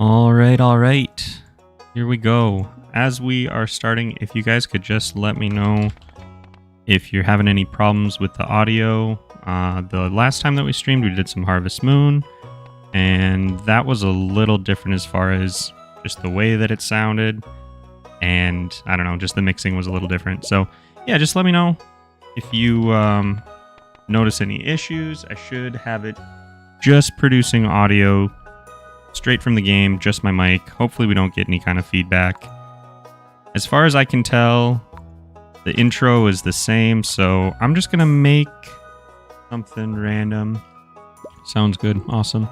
All right. Here we go. As we are starting, if you guys could just let me know if you're having any problems with the audio. The last time that we streamed, we did some Harvest Moon, and that was a little different as far as just the way that it sounded. And I don't know, just the mixing was a little different. So yeah, just let me know if you notice any issues. I should have it just producing audio straight from the game, just my mic. Hopefully we don't get any kind of feedback. As far as I can tell, the intro is the same, so I'm just gonna make something random. Sounds good. Awesome.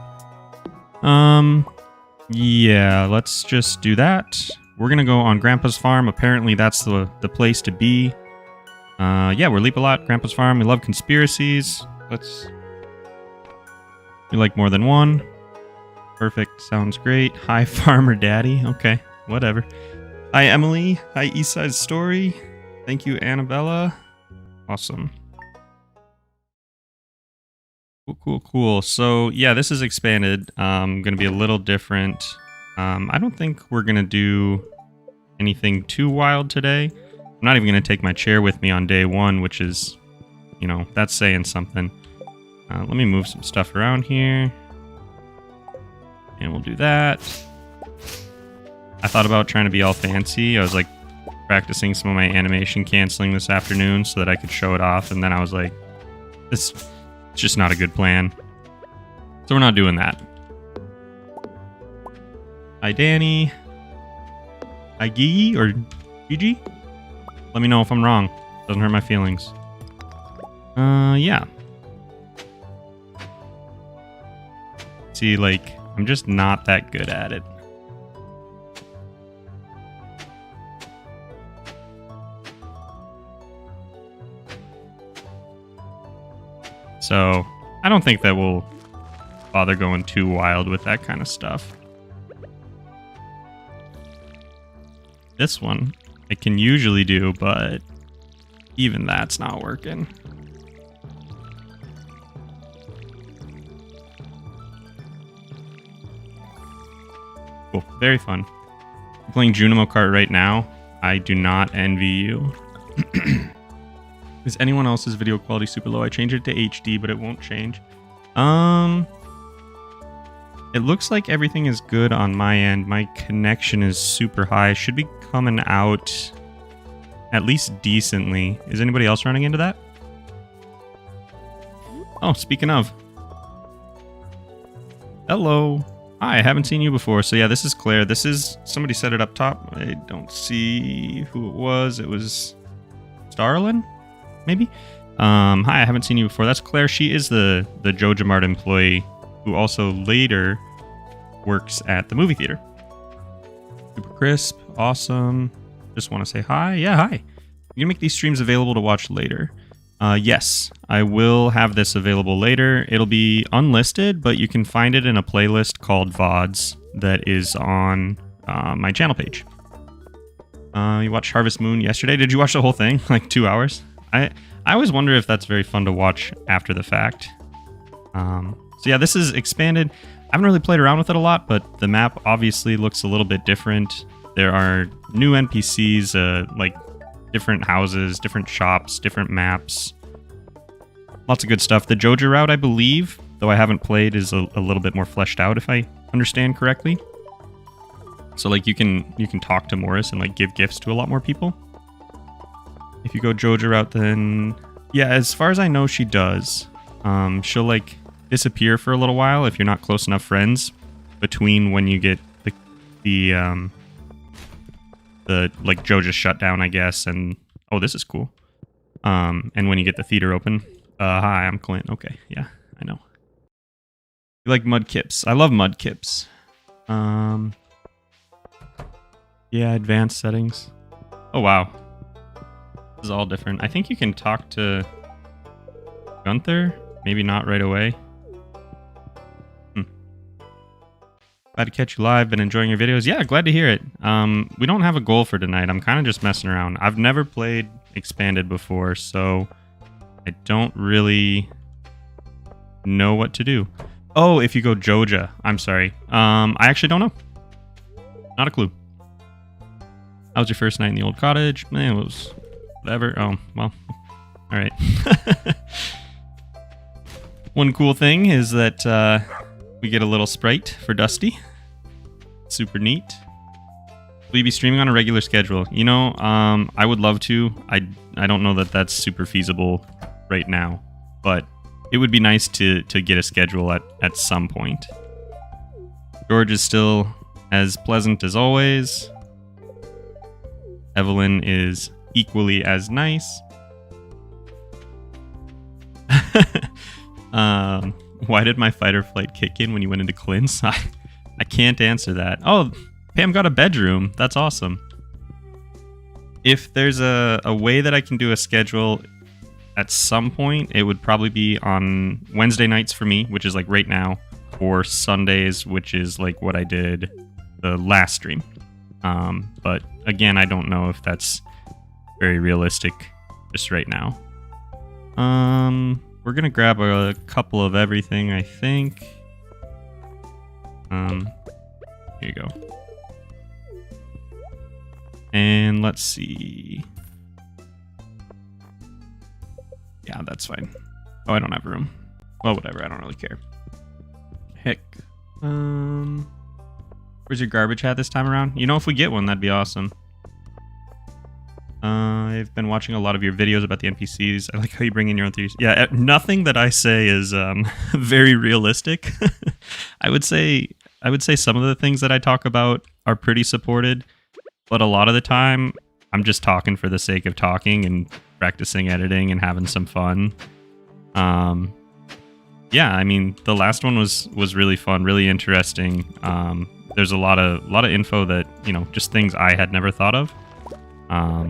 Yeah, let's just do that. We're gonna go on Grandpa's farm. Apparently that's the place to be. Yeah, we're Leapalot, Grandpa's farm. We love conspiracies. We like more than one. Perfect. Sounds great. Hi, Farmer Daddy. Okay, whatever. Hi, Emily. Hi, East Side Story. Thank you, Annabella. Awesome. Cool. So, yeah, this is expanded. Going to be a little different. I don't think we're going to do anything too wild today. I'm not even going to take my chair with me on day one, which is, you know, that's saying something. Let me move some stuff around here. And we'll do that. I thought about trying to be all fancy. I was like practicing some of my animation canceling this afternoon so that I could show it off. And then I was like, it's just not a good plan. So we're not doing that. Hi, Dani. Hi, Gigi or Gigi? Let me know if I'm wrong. Doesn't hurt my feelings. Yeah. See, like, I'm just not that good at it. So, I don't think that we'll bother going too wild with that kind of stuff. This one, I can usually do, but even that's not working. Cool. Very fun. I'm playing Junimo Kart right now. I do not envy you. Is anyone else's video quality super low? I changed it to HD, but it won't change. It looks like everything is good on my end. My connection is super high. Should be coming out at least decently. Is anybody else running into that? Oh, speaking of. Hello. Hi, I haven't seen you before. So yeah, this is Claire. This is, somebody set it up top. I don't see who it was. It was Starlin, maybe? Hi, I haven't seen you before. That's Claire. She is the Joja Mart employee who also later works at the movie theater. Super crisp. Awesome. Just want to say hi. Yeah, hi. You can make these streams available to watch later. Yes, I will have this available later. It'll be unlisted, but you can find it in a playlist called VODs that is on my channel page. You watched Harvest Moon yesterday. Did you watch the whole thing? Like 2 hours? I always wonder if that's very fun to watch after the fact. So yeah, this is expanded. I haven't really played around with it a lot, but the map obviously looks a little bit different. There are new NPCs, like different houses, different shops, different maps. Lots of good stuff. The Joja route, I believe, though I haven't played, is a little bit more fleshed out, if I understand correctly. So like you can talk to Morris and like give gifts to a lot more people. If you go Joja route, then yeah, as far as I know, she does. She'll like disappear for a little while if you're not close enough friends between when you get the like Joja shut down, I guess, and oh, this is cool. And when you get the theater open. Hi, I'm Clint. Okay, yeah, I know. You like mudkips? I love mudkips. Yeah, advanced settings. Oh wow, this is all different. I think you can talk to Gunther. Maybe not right away. Glad to catch you live. Been enjoying your videos. Yeah, glad to hear it. We don't have a goal for tonight. I'm kind of just messing around. I've never played Expanded before, so I don't really know what to do. Oh, if you go Joja. I'm sorry. I actually don't know. Not a clue. How was your first night in the old cottage? It was whatever. Oh, well. All right. One cool thing is that we get a little sprite for Dusty. Super neat. Will you be streaming on a regular schedule? You know, I would love to. I don't know that that's super feasible right now, but it would be nice to get a schedule at some point. George is still as pleasant as always. Evelyn is equally as nice. Why did my fight or flight kick in when you went into Clint's? I can't answer that. Oh, Pam got a bedroom. That's awesome. If there's a way that I can do a schedule at some point, it would probably be on Wednesday nights for me, which is like right now, or Sundays, which is like what I did the last stream. But again, I don't know if that's very realistic just right now. We're gonna grab a couple of everything, I think. Here you go. And let's see. Yeah, that's fine. Oh, I don't have room. Well, whatever. I don't really care. Heck. Where's your garbage hat this time around? You know, if we get one, that'd be awesome. I've been watching a lot of your videos about the NPCs. I like how you bring in your own theories. Yeah, nothing that I say is very realistic. I would say some of the things that I talk about are pretty supported, but a lot of the time I'm just talking for the sake of talking and practicing editing and having some fun. Yeah, I mean, the last one was really fun, really interesting. There's a lot of info that, you know, just things I had never thought of.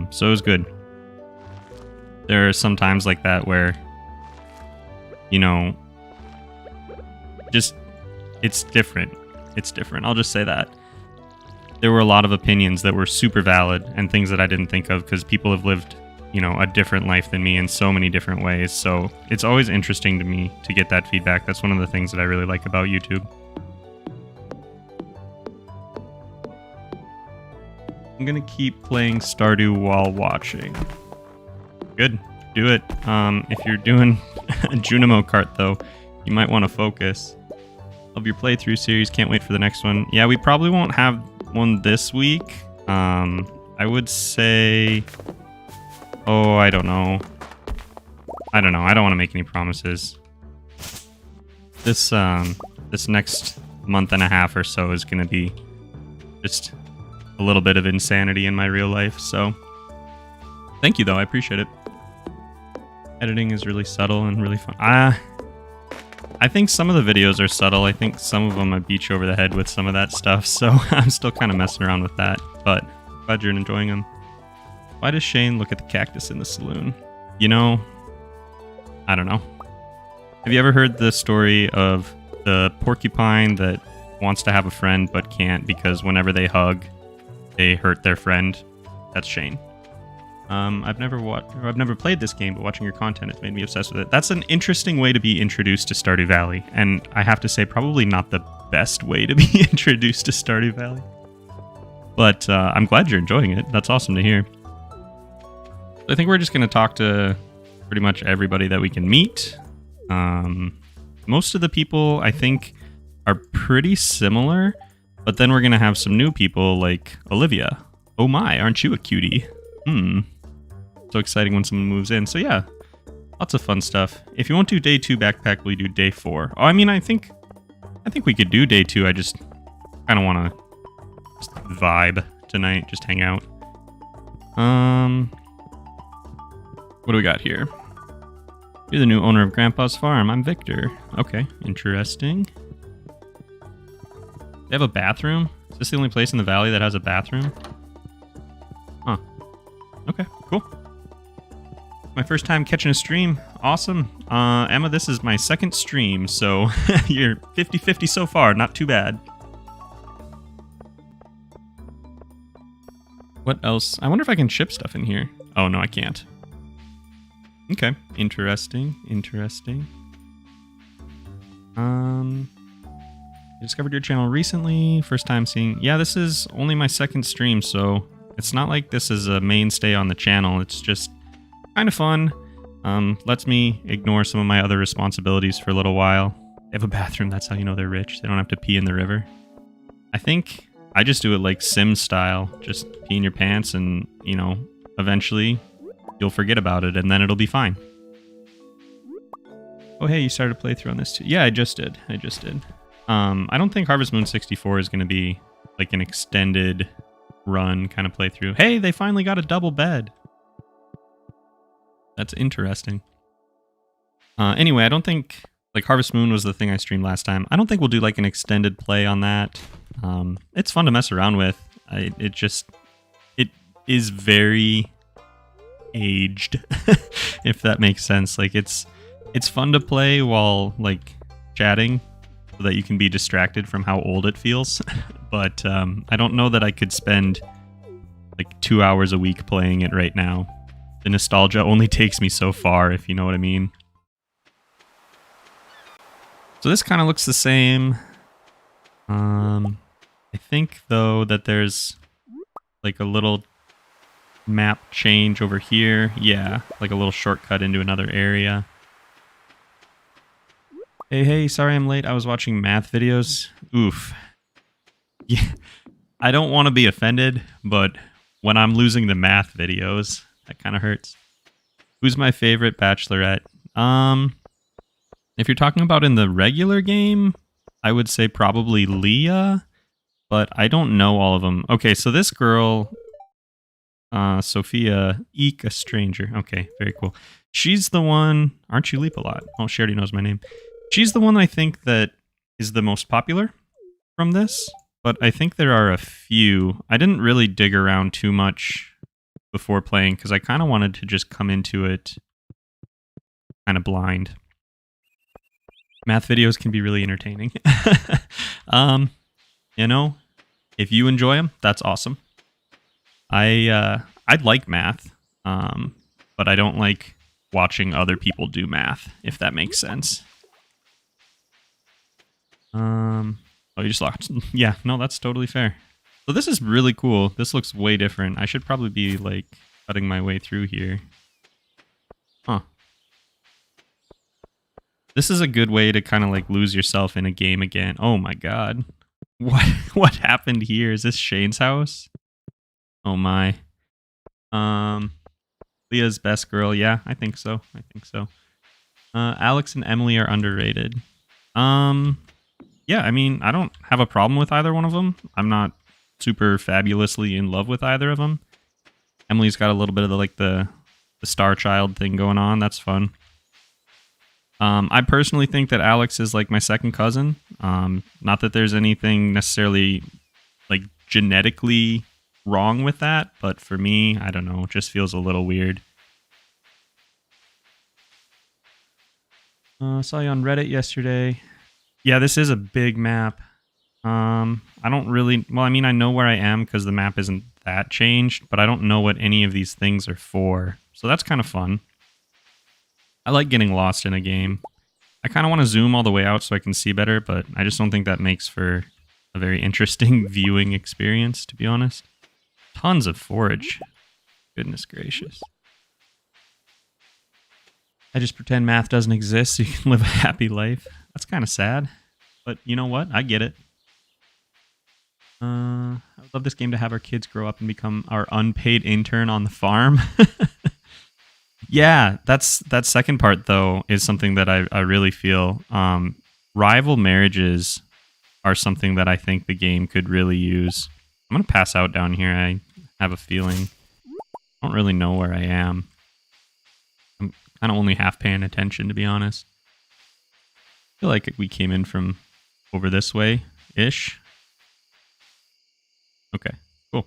So it was good. There are some times like that where, you know, just, it's different. It's different. I'll just say that. There were a lot of opinions that were super valid and things that I didn't think of because people have lived, you know, a different life than me in so many different ways. So it's always interesting to me to get that feedback. That's one of the things that I really like about YouTube. I'm gonna keep playing Stardew while watching. Good, do it. If you're doing a Junimo cart though, you might want to focus. Love your playthrough series, can't wait for the next one. Yeah, we probably won't have one this week. I would say, oh, I don't know. I don't want to make any promises. This next month and a half or so is gonna be just a little bit of insanity in my real life, so thank you though, I appreciate it. Editing is really subtle and really fun. I think some of the videos are subtle. I think some of them I beat you over the head with some of that stuff, so I'm still kind of messing around with that, but glad you're enjoying them. Why does Shane look at the cactus in the saloon? You know, I don't know. Have you ever heard the story of the porcupine that wants to have a friend but can't because whenever they hug, they hurt their friend? That's Shane. I've never played this game, but watching your content has made me obsessed with it. That's an interesting way to be introduced to Stardew Valley, and I have to say probably not the best way to be introduced to Stardew Valley. But I'm glad you're enjoying it. That's awesome to hear. I think we're just going to talk to pretty much everybody that we can meet. Most of the people, I think, are pretty similar, but then we're going to have some new people like Olivia. Oh my, aren't you a cutie? So exciting when someone moves in. So yeah, lots of fun stuff. If you won't do day 2 backpack, will you do day 4? Oh, I mean, I think we could do day 2. I just kind of want to vibe tonight, just hang out. What do we got here? You're the new owner of Grandpa's farm. I'm Victor. Okay, interesting. They have a bathroom? Is this the only place in the valley that has a bathroom? Huh. Okay, cool. My first time catching a stream. Awesome. Emma, this is my second stream, so you're 50-50 so far. Not too bad. What else? I wonder if I can ship stuff in here. Oh, no, I can't. Okay, interesting. discovered your channel recently. First time seeing... Yeah, this is only my second stream, so it's not like this is a mainstay on the channel. It's just kind of fun. Lets me ignore some of my other responsibilities for a little while. They have a bathroom, that's how you know they're rich. They don't have to pee in the river. I think I just do it like Sim style. Just pee in your pants and, you know, eventually you'll forget about it and then it'll be fine. Oh, hey, you started a playthrough on this too. Yeah, I just did. I don't think Harvest Moon 64 is going to be like an extended run kind of playthrough. Hey, they finally got a double bed. That's interesting. Anyway, I don't think... Like, Harvest Moon was the thing I streamed last time. I don't think we'll do, like, an extended play on that. It's fun to mess around with. It is very aged, if that makes sense. Like, it's fun to play while, like, chatting, so that you can be distracted from how old it feels. But I don't know that I could spend, like, 2 hours a week playing it right now. The nostalgia only takes me so far, if you know what I mean. So this kind of looks the same. I think, though, that there's like a little map change over here. Yeah, like a little shortcut into another area. Hey, sorry I'm late. I was watching math videos. Oof. Yeah, I don't want to be offended, but when I'm losing the math videos, that kind of hurts. Who's my favorite bachelorette? If you're talking about in the regular game, I would say probably Leah, but I don't know all of them. Okay, so this girl, Sophia, Eek, a stranger. Okay, very cool. She's the one... Aren't you Leapalot? Oh, she already knows my name. She's the one I think that is the most popular from this, but I think there are a few. I didn't really dig around too much before playing, because I kind of wanted to just come into it kind of blind. Math videos can be really entertaining. You know, if you enjoy them, that's awesome. I like math, but I don't like watching other people do math, if that makes sense. Oh, you just locked. Yeah, no, that's totally fair. So this is really cool. This looks way different. I should probably be, like, cutting my way through here. Huh. This is a good way to kind of like lose yourself in a game again. Oh my god. What happened here? Is this Shane's house? Oh my. Leah's best girl. Yeah, I think so. Alex and Emily are underrated. Yeah, I mean, I don't have a problem with either one of them. I'm not super fabulously in love with either of them. Emily's got a little bit of the star child thing going on. That's fun. I personally think that Alex is like my second cousin. Not that there's anything necessarily like genetically wrong with that, but for me, I don't know, it just feels a little weird. Saw you on Reddit yesterday. Yeah, this is a big map. I don't really... Well, I mean, I know where I am because the map isn't that changed, but I don't know what any of these things are for. So that's kind of fun. I like getting lost in a game. I kind of want to zoom all the way out so I can see better, but I just don't think that makes for a very interesting viewing experience, to be honest. Tons of forage. Goodness gracious. I just pretend math doesn't exist so you can live a happy life. That's kind of sad, but you know what? I get it. I would love this game to have our kids grow up and become our unpaid intern on the farm. Yeah, that second part, though, is something that I really feel. Rival marriages are something that I think the game could really use. I'm going to pass out down here. I have a feeling. I don't really know where I am. I'm kind of only half paying attention, to be honest. I feel like we came in from over this way-ish. Okay, cool.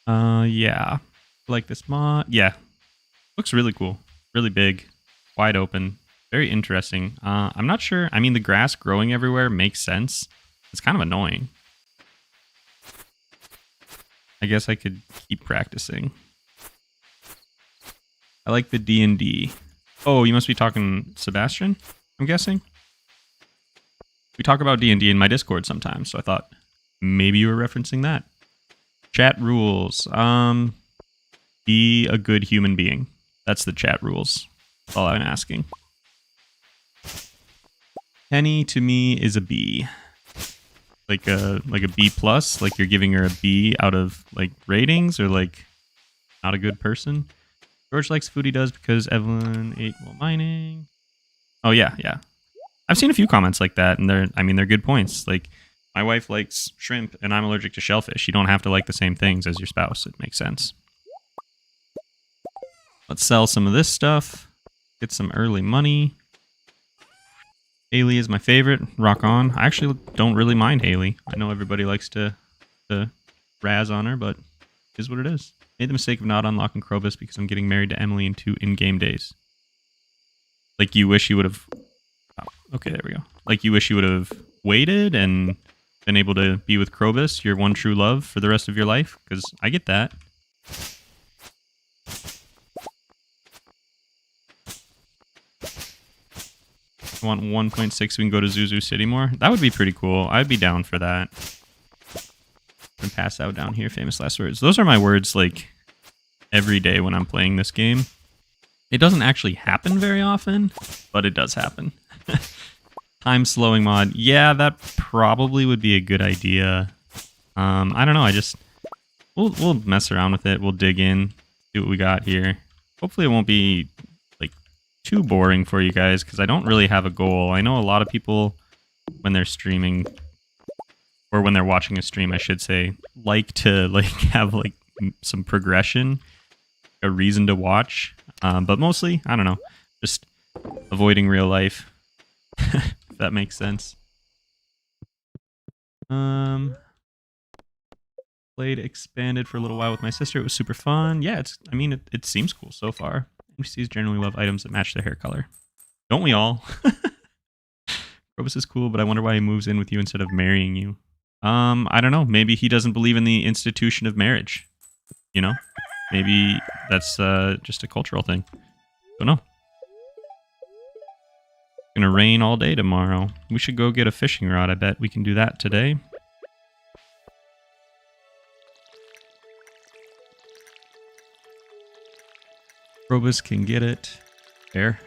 Yeah. I like this mod. Yeah. Looks really cool. Really big. Wide open. Very interesting. I'm not sure. I mean, the grass growing everywhere makes sense. It's kind of annoying. I guess I could keep practicing. I like the D&D. Oh, you must be talking Sebastian, I'm guessing? We talk about D&D in my Discord sometimes, so I thought maybe you were referencing that. Chat rules. Be a good human being. That's the chat rules. That's all I'm asking. Penny to me is a B. Like a B plus, like you're giving her a B out of like ratings, or like not a good person. George likes food he does because Evelyn ate while mining. Oh yeah. I've seen a few comments like that, and they're good points. Like, my wife likes shrimp and I'm allergic to shellfish. You don't have to like the same things as your spouse. It makes sense. Let's sell some of this stuff. Get some early money. Haley is my favorite. Rock on. I actually don't really mind Haley. I know everybody likes to razz on her, but it is what it is. Made the mistake of not unlocking Krobus because I'm getting married to Emily in 2 in-game days. Like, you wish you would have... Oh, okay, there we go. Like, you wish you would have waited and been able to be with Krobus, your one true love, for the rest of your life? Because I get that. I want 1.6 so we can go to Zuzu City more. That would be pretty cool. I'd be down for that. And pass out down here. Famous last words. Those are my words, like, every day when I'm playing this game. It doesn't actually happen very often, but it does happen. Time slowing mod. Yeah, that probably would be a good idea. I don't know. We'll mess around with it. We'll dig in, see what we got here. Hopefully it won't be like too boring for you guys, because I don't really have a goal. I know a lot of people, when they're streaming, or when they're watching a stream, I should say, like to like have like some progression, a reason to watch. But mostly, I don't know, just avoiding real life. If that makes sense. Played Expanded for a little while with my sister. It was super fun. Yeah, it seems cool so far. NPCs generally love items that match their hair color. Don't we all? Krobus is cool, but I wonder why he moves in with you instead of marrying you. I don't know. Maybe he doesn't believe in the institution of marriage. You know? Maybe that's just a cultural thing. Don't know. It's gonna rain all day tomorrow. We should go get a fishing rod. I bet we can do that today. Krobus can get it. There.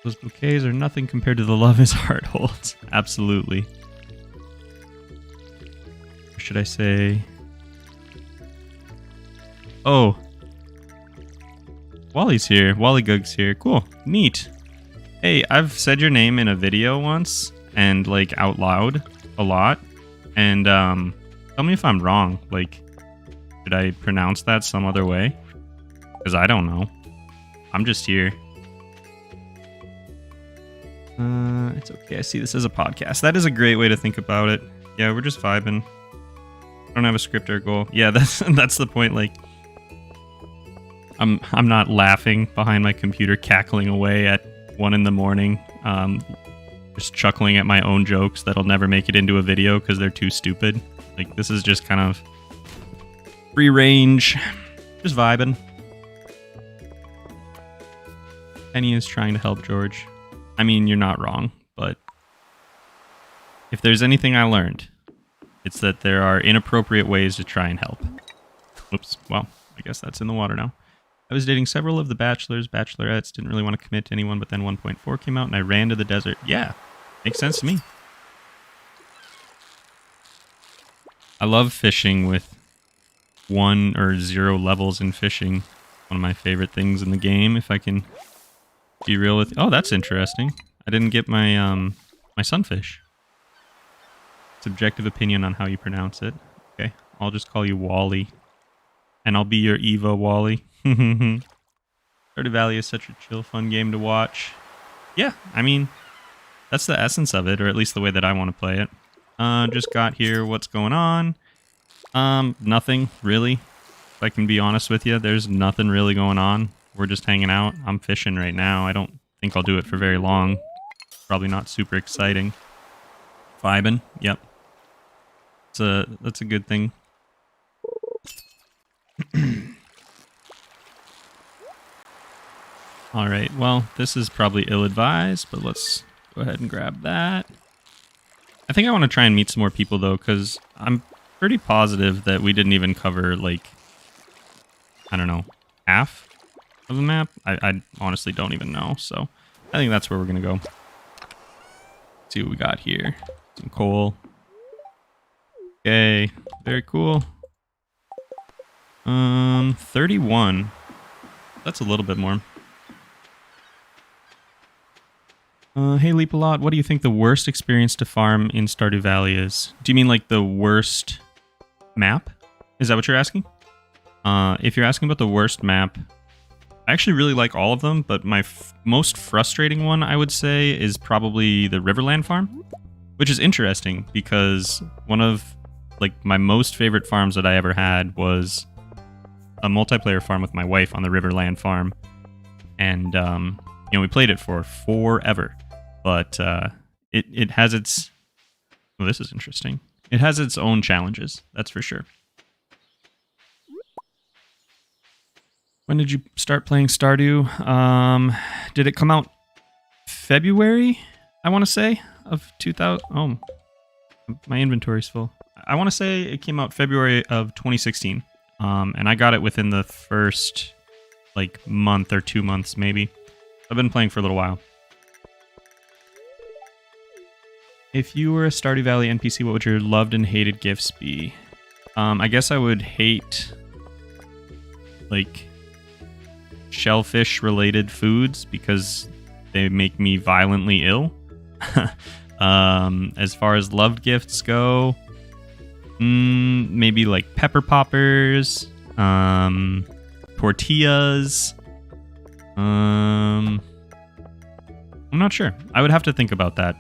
Those bouquets are nothing compared to the love his heart holds. Absolutely. Or should I say... Oh. Wally's here. Wallygug's here. Cool. Neat. Hey, I've said your name in a video once, and like out loud a lot. And tell me if I'm wrong. Like, should I pronounce that some other way? Because I don't know. I'm just here. It's okay. I see this as a podcast. That is a great way to think about it. Yeah, we're just vibing. I don't have a script or goal. Yeah, that's the point. Like, I'm not laughing behind my computer, cackling away at 1 in the morning, just chuckling at my own jokes that'll never make it into a video because they're too stupid. Like, this is just kind of free range, just vibing. Penny is trying to help George. I mean, you're not wrong, but if there's anything I learned, it's that there are inappropriate ways to try and help. Oops, well, I guess that's in the water now. I was dating several of the bachelors, bachelorettes, didn't really want to commit to anyone, but then 1.4 came out and I ran to the desert. Yeah, makes sense to me. I love fishing with 1 or 0 levels in fishing. One of my favorite things in the game, if I can be real with you. Oh, that's interesting. I didn't get my my sunfish. Subjective opinion on how you pronounce it. Okay, I'll just call you Wally. And I'll be your Eva, Wally. Stardew Valley is such a chill, fun game to watch. Yeah, I mean, that's the essence of it, or at least the way that I want to play it. Just got here. What's going on? Nothing, really. If I can be honest with you, there's nothing really going on. We're just hanging out. I'm fishing right now. I don't think I'll do it for very long. Probably not super exciting. Vibing, yep. That's a good thing. Alright, well, this is probably ill-advised, but let's Go ahead and grab that. I think I want to try and meet some more people, though, because I'm pretty positive that we didn't even cover, like, I don't know, half of the map. I honestly don't even know, so I think that's where we're going to go. See what we got here. Some coal. Okay, very cool. 31. That's a little bit more. Hey Leapalot, what do you think the worst experience to farm in Stardew Valley is? Do you mean like the worst map? Is that what you're asking? If you're asking about the worst map, I actually really like all of them, but my most frustrating one, I would say, is probably the Riverland farm, which is interesting because one of like my most favorite farms that I ever had was a multiplayer farm with my wife on the Riverland farm, and you know, we played it for forever, but it has its, well, this is interesting. It has its own challenges, that's for sure. When did you start playing Stardew? Did it come out February, I want to say, of 2000? Oh, my inventory's full. I want to say it came out February of 2016. And I got it within the first, like, month or 2 months, maybe. I've been playing for a little while. If you were a Stardew Valley NPC, what would your loved and hated gifts be? I guess I would hate, like, shellfish-related foods because they make me violently ill. As far as loved gifts go, maybe like pepper poppers, tortillas. I'm not sure. I would have to think about that.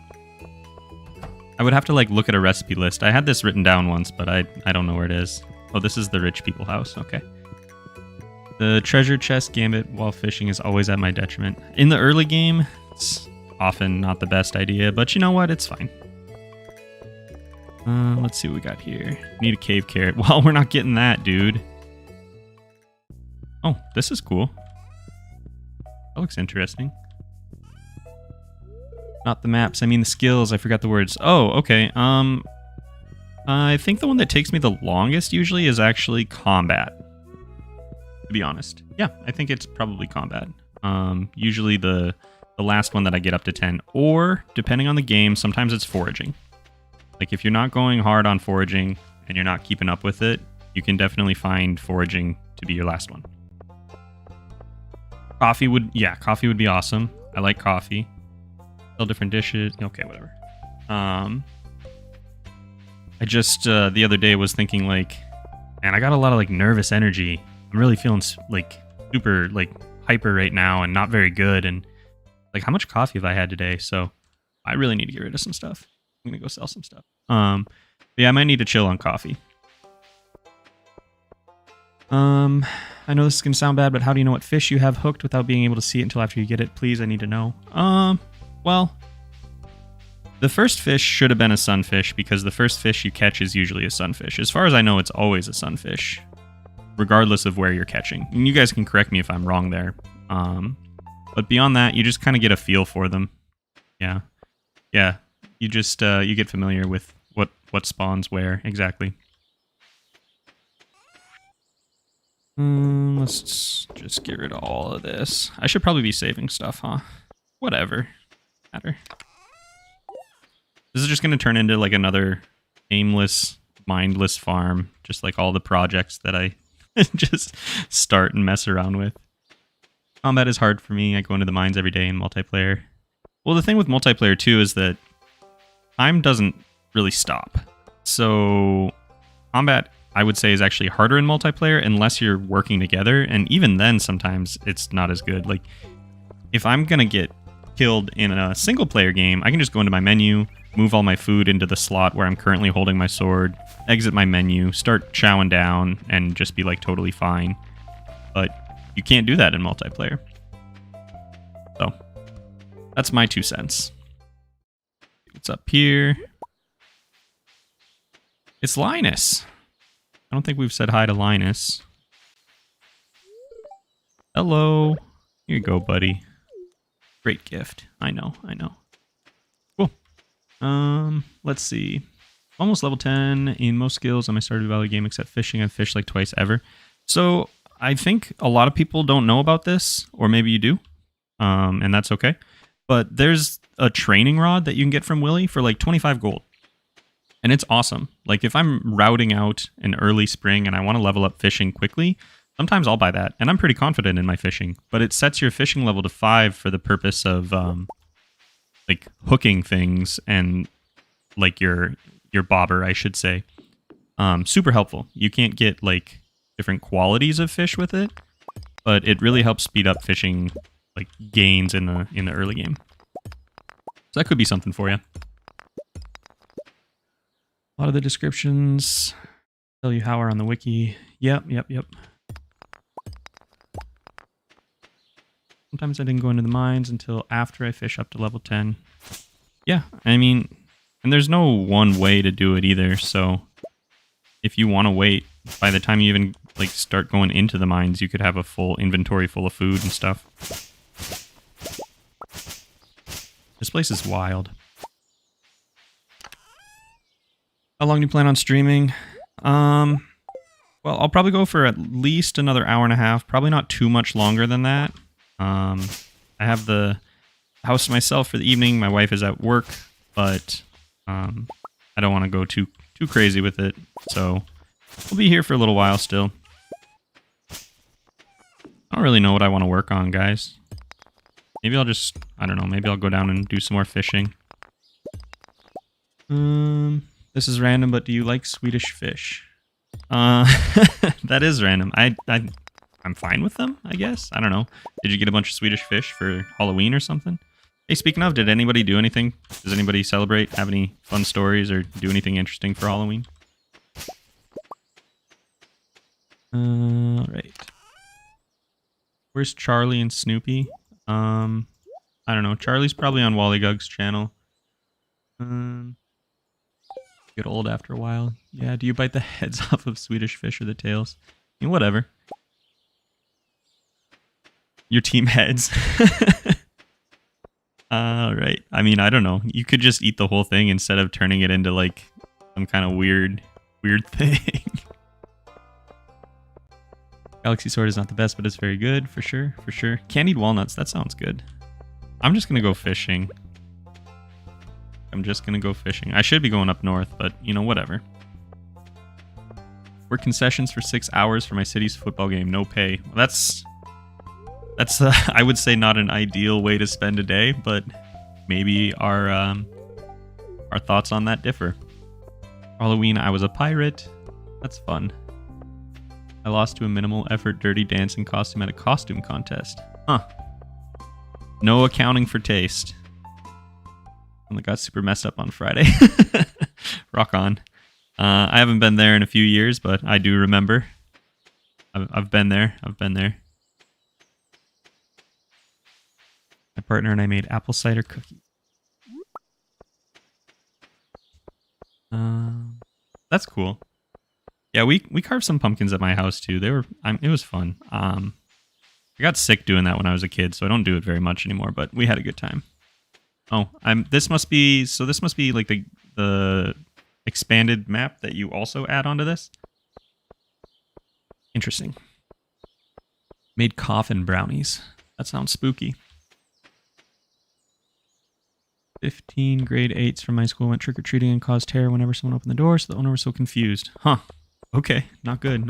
I would have to like look at a recipe list. I had this written down once, but I don't know where it is. Oh, this is the rich people house. Okay. The treasure chest gambit while fishing is always at my detriment. In the early game, it's often not the best idea, but you know what? It's fine. Let's see what we got here. Need a cave carrot. Well, we're not getting that, dude. Oh, this is cool. That looks interesting. Not the maps, I mean the skills. I forgot the words. Oh, okay. I think the one that takes me the longest usually is actually combat. To be honest. Yeah, I think it's probably combat. Usually the last one that I get up to 10. Or, depending on the game, sometimes it's foraging. Like, if you're not going hard on foraging and you're not keeping up with it, you can definitely find foraging to be your last one. Coffee would be awesome. I like coffee. Sell different dishes. Okay, whatever. I just, the other day was thinking, like, man, I got a lot of, like, nervous energy. I'm really feeling, like, super, like, hyper right now and not very good. And, like, how much coffee have I had today? So, I really need to get rid of some stuff. I'm gonna go sell some stuff. Yeah, I might need to chill on coffee. I know this is gonna sound bad, but how do you know what fish you have hooked without being able to see it until after you get it? Please, I need to know. Well, the first fish should have been a sunfish because the first fish you catch is usually a sunfish. As far as I know, it's always a sunfish, regardless of where you're catching. And you guys can correct me if I'm wrong there. But beyond that, you just kind of get a feel for them. Yeah. Yeah. You just, you get familiar with what spawns where, exactly. Let's just get rid of all of this. I should probably be saving stuff, huh? Whatever. Matter. This is just going to turn into like another aimless, mindless farm. Just like all the projects that I just start and mess around with. Combat is hard for me. I go into the mines every day in multiplayer. Well, the thing with multiplayer too is that time doesn't really stop. So combat, I would say, is actually harder in multiplayer unless you're working together. And even then, sometimes it's not as good. Like, if I'm going to get killed in a single player game, I can just go into my menu, move all my food into the slot where I'm currently holding my sword, exit my menu, start chowing down, and just be like totally fine. But you can't do that in multiplayer. So, that's my 2 cents. What's up here? It's Linus. I don't think we've said hi to Linus. Hello. Here you go, buddy. Great gift. I know, I know. Let's see. Almost level 10 in most skills on my Stardew Valley game except fishing. I've fished like twice ever. So I think a lot of people don't know about this, or maybe you do, and that's okay. But there's a training rod that you can get from Willy for like 25 gold. And it's awesome. Like if I'm routing out in early spring and I want to level up fishing quickly, sometimes I'll buy that. And I'm pretty confident in my fishing. But it sets your fishing level to 5 for the purpose of like hooking things and like your bobber, I should say. Super helpful. You can't get like different qualities of fish with it, but it really helps speed up fishing like gains in the early game. So that could be something for you. A lot of the descriptions tell you how are on the wiki. Yep. Sometimes I didn't go into the mines until after I fish up to level 10. Yeah, I mean, and there's no one way to do it either, so if you want to wait, by the time you even like start going into the mines, you could have a full inventory full of food and stuff. This place is wild. How long do you plan on streaming? Well, I'll probably go for at least another hour and a half. Probably not too much longer than that. I have the house to myself for the evening. My wife is at work, but I don't want to go too crazy with it. So we'll be here for a little while still. I don't really know what I want to work on, guys. Maybe I'll just, I don't know, maybe I'll go down and do some more fishing. This is random, but do you like Swedish fish? That is random. I'm fine with them, I guess. I don't know. Did you get a bunch of Swedish fish for Halloween or something? Hey, speaking of, did anybody do anything? Does anybody celebrate, have any fun stories, or do anything interesting for Halloween? Alright. Where's Charlie and Snoopy? I don't know. Charlie's probably on Wallygug's channel. Get old after a while. Yeah, do you bite the heads off of Swedish fish or the tails? I mean, whatever. Your team heads. Alright. I mean, I don't know. You could just eat the whole thing instead of turning it into like some kind of weird thing. Galaxy Sword is not the best, but it's very good, for sure. Candied walnuts, that sounds good. I'm just gonna go fishing. I should be going up north, but, you know, whatever. Work concessions for 6 hours for my city's football game, no pay. Well, that's I would say not an ideal way to spend a day, but maybe our thoughts on that differ. Halloween, I was a pirate. That's fun. I lost to a minimal effort dirty dancing costume at a costume contest. Huh. No accounting for taste. And it got super messed up on Friday. Rock on. I haven't been there in a few years, but I do remember. I've been there. My partner and I made apple cider cookies. That's cool. Yeah, we carved some pumpkins at my house too. It was fun. I got sick doing that when I was a kid, so I don't do it very much anymore. But we had a good time. Oh, this must be like the expanded map that you also add onto this. Interesting. Made coffin brownies. That sounds spooky. 15 grade 8s from my school went trick-or-treating and caused terror whenever someone opened the door, so the owner was so confused. Huh. Okay, not good.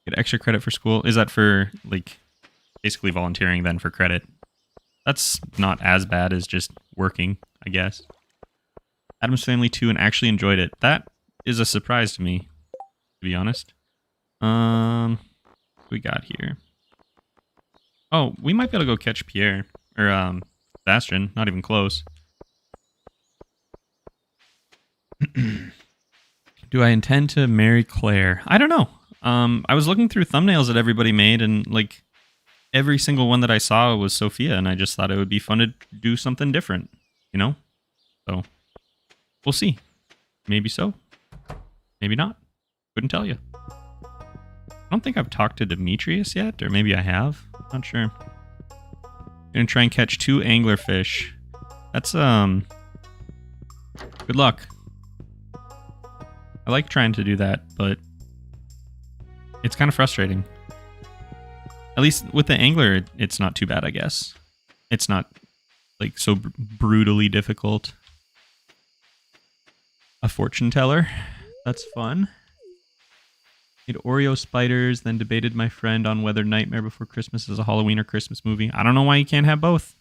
Get extra credit for school. Is that for, like, basically volunteering then for credit? That's not as bad as just working, I guess. Adam's Family 2 and actually enjoyed it. That is a surprise to me, to be honest. What we got here? Oh, we might be able to go catch Pierre. Or, Bastion. Not even close. Do I intend to marry Claire? I don't know. I was looking through thumbnails that everybody made, and, like, every single one that I saw was Sophia, and I just thought it would be fun to do something different, you know? So, we'll see. Maybe so. Maybe not. Couldn't tell you. I don't think I've talked to Demetrius yet, or maybe I have. Not sure. Gonna try and catch 2 anglerfish. That's, Good luck. I like trying to do that, but it's kind of frustrating. At least with the angler, it's not too bad, I guess. It's not like so brutally difficult. A fortune teller. That's fun. Made Oreo spiders, then debated my friend on whether Nightmare Before Christmas is a Halloween or Christmas movie. I don't know why you can't have both.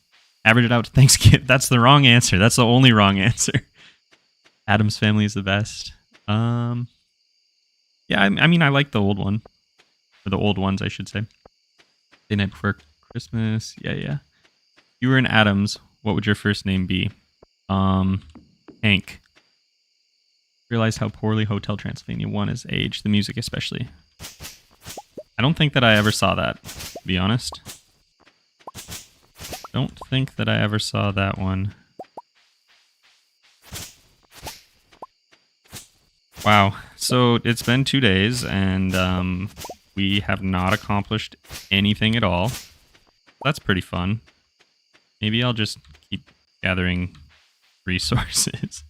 Average it out to Thanksgiving. That's the wrong answer. That's the only wrong answer. Addams Family is the best. Yeah, I mean, I like the old one. Or the old ones, I should say. Day Night Before Christmas. Yeah. If you were in Addams, what would your first name be? Hank. Realized how poorly Hotel Transylvania 1 is aged, the music especially. I don't think that I ever saw that, to be honest. Don't think that I ever saw that one. Wow, so it's been 2 days, and we have not accomplished anything at all. That's pretty fun. Maybe I'll just keep gathering resources.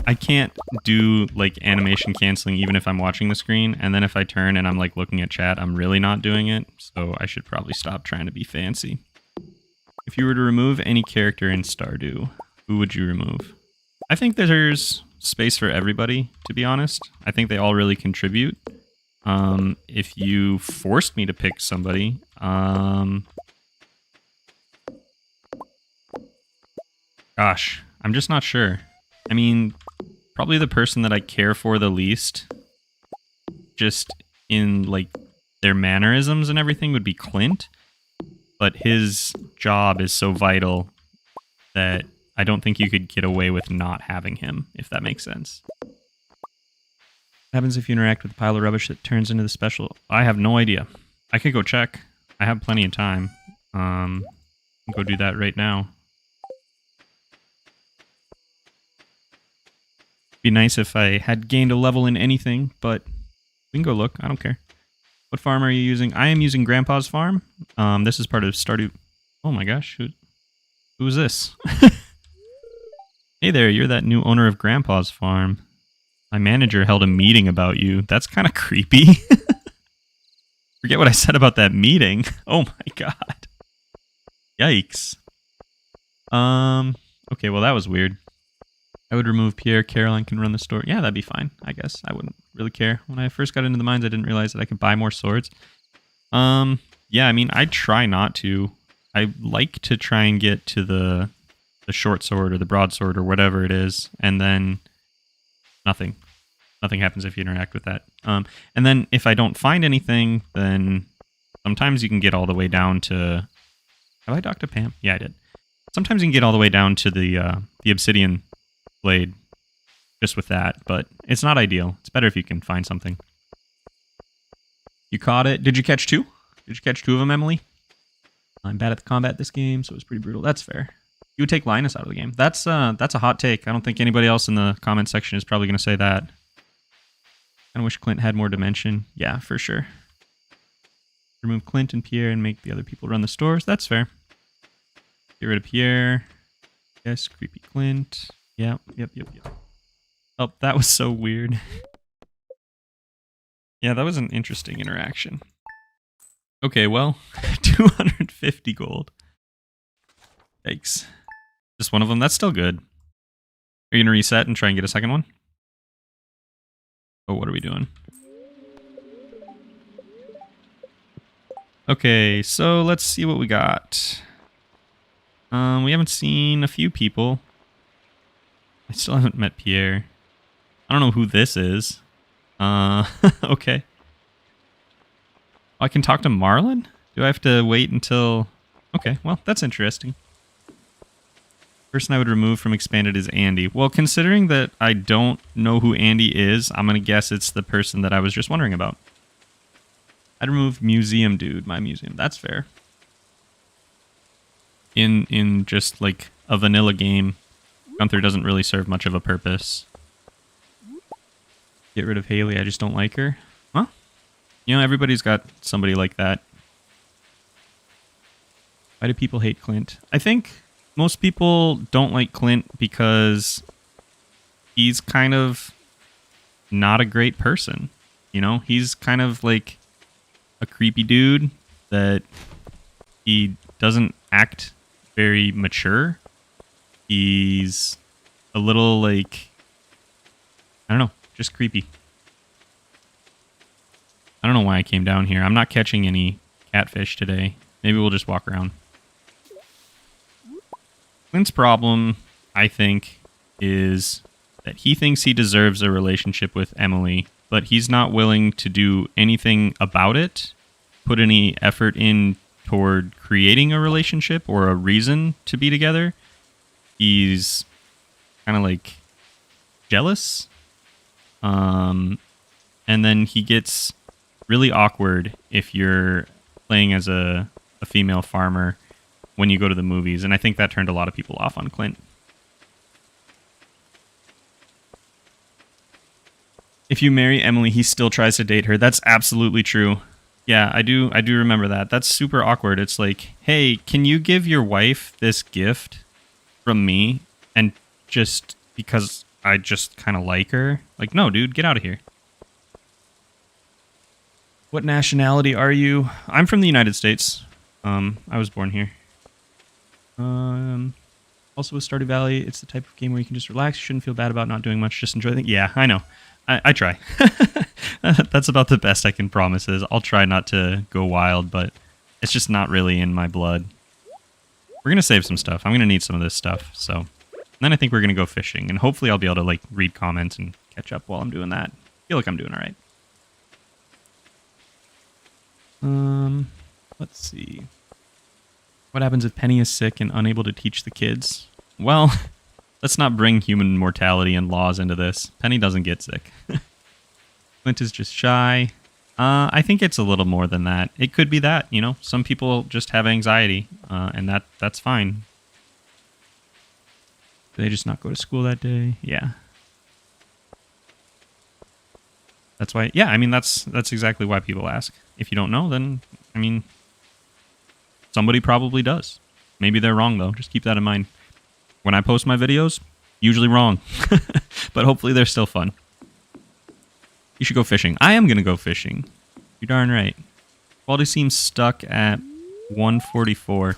I can't do like animation canceling even if I'm watching the screen, and then if I turn and I'm like looking at chat, I'm really not doing it, so I should probably stop trying to be fancy. If you were to remove any character in Stardew, who would you remove? I think there's space for everybody, to be honest. I think they all really contribute. If you forced me to pick somebody, gosh, I'm just not sure. I mean, probably the person that I care for the least, just in like their mannerisms and everything, would be Clint. But his job is so vital that I don't think you could get away with not having him, if that makes sense. What happens if you interact with a pile of rubbish that turns into the special? I have no idea. I could go check. I have plenty of time. I'll go do that right now. Be nice if I had gained a level in anything, but we can go look. I don't care. What farm are you using? I am using Grandpa's farm. This is part of Stardew. Oh my gosh, who is this? Hey there, you're that new owner of Grandpa's farm. My manager held a meeting about you. That's kind of creepy. Forget what I said about that meeting. Oh my god. Yikes. Okay, well that was weird. I would remove Pierre. Caroline can run the store. Yeah, that'd be fine, I guess. I wouldn't really care. When I first got into the mines, I didn't realize that I could buy more swords. Yeah, I mean, I try not to. I like to try and get to the short sword or the broadsword or whatever it is, and then nothing. Nothing happens if you interact with that. And then if I don't find anything, then sometimes you can get all the way down to... Have I talked to Pam? Yeah, I did. Sometimes you can get all the way down to the obsidian blade just with that, but it's not ideal. It's better if you can find something. You caught it. Did you catch two? Did you catch two of them, Emily? I'm bad at the combat this game, so it was pretty brutal. That's fair. You would take Linus out of the game. That's a hot take. I don't think anybody else in the comment section is probably going to say that. I wish Clint had more dimension. Yeah, for sure. Remove Clint and Pierre and make the other people run the stores. That's fair. Get rid of Pierre. Yes, creepy Clint. Yep. Oh, that was so weird. Yeah, that was an interesting interaction. Okay, well, 250 gold. Yikes. Just one of them? That's still good. Are you going to reset and try and get a second one? Oh, what are we doing? Okay, so let's see what we got. We haven't seen a few people. I still haven't met Pierre. I don't know who this is. Okay. I can talk to Marlon? Do I have to wait until... Okay, well, that's interesting. Person I would remove from Expanded is Andy. Well, considering that I don't know who Andy is, I'm going to guess it's the person that I was just wondering about. I'd remove Museum Dude, my museum. That's fair. In just like a vanilla game, Gunther doesn't really serve much of a purpose. Get rid of Haley. I just don't like her. Huh? You know, everybody's got somebody like that. Why do people hate Clint? I think most people don't like Clint because he's kind of not a great person. You know, he's kind of like a creepy dude that he doesn't act very mature. He's a little like, I don't know, just creepy. I don't know why I came down here. I'm not catching any catfish today. Maybe we'll just walk around. Clint's problem, I think, is that he thinks he deserves a relationship with Emily, but he's not willing to do anything about it, put any effort in toward creating a relationship or a reason to be together. He's kind of like jealous. And then he gets really awkward if you're playing as a female farmer when you go to the movies. And I think that turned a lot of people off on Clint. If you marry Emily, he still tries to date her. That's absolutely true. Yeah, I do remember that. That's super awkward. It's like, hey, can you give your wife this gift from me? And just because I just kind of like her? Like, no, dude, get out of here. What nationality are you? I'm from the United States. I was born here. Also with Stardew Valley, it's the type of game where you can just relax. You shouldn't feel bad about not doing much. Just enjoy things. Yeah, I know. I try. That's about the best I can promise is I'll try not to go wild, but it's just not really in my blood. We're going to save some stuff. I'm going to need some of this stuff. So then I think we're going to go fishing, and hopefully I'll be able to like read comments and catch up while I'm doing that. I feel like I'm doing all right. Let's see. What happens if Penny is sick and unable to teach the kids? Well, let's not bring human mortality and laws into this. Penny doesn't get sick. Clint is just shy. I think it's a little more than that. It could be that, you know. Some people just have anxiety, and that's fine. Do they just not go to school that day? Yeah. That's why. Yeah, I mean that's exactly why people ask. If you don't know, then I mean, somebody probably does. Maybe they're wrong though. Just keep that in mind. When I post my videos, usually wrong, but hopefully they're still fun. You should go fishing. I am gonna go fishing. You're darn right. Quality seems stuck at 144.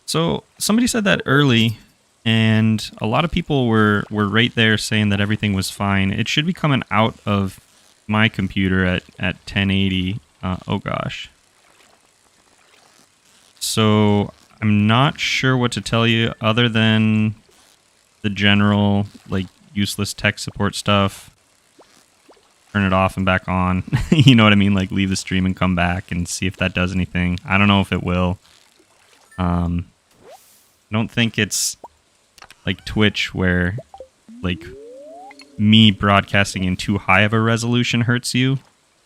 So somebody said that early, and a lot of people were right there saying that everything was fine. It should be coming out of my computer at 1080. Oh gosh. So I'm not sure what to tell you other than the general like useless tech support stuff. Turn it off and back on. You know what I mean? Like leave the stream and come back and see if that does anything. I don't know if it will. I don't think it's like Twitch where like me broadcasting in too high of a resolution hurts you.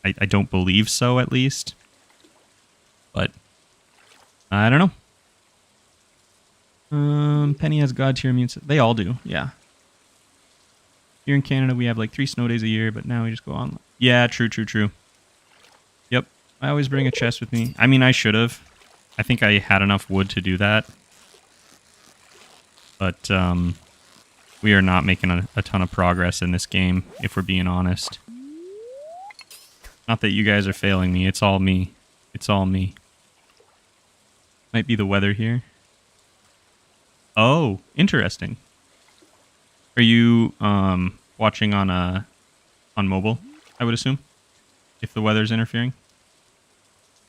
I don't believe so, at least. But I don't know. Penny has God tier immune system. They all do, yeah. Here in Canada, we have like 3 snow days a year, but now we just go on. Yeah, true. Yep. I always bring a chest with me. I mean, I should have. I think I had enough wood to do that. But we are not making a ton of progress in this game, if we're being honest. Not that you guys are failing me. It's all me. It's all me. Might be the weather here. Oh, interesting. Are you watching on mobile, I would assume, if the weather's interfering?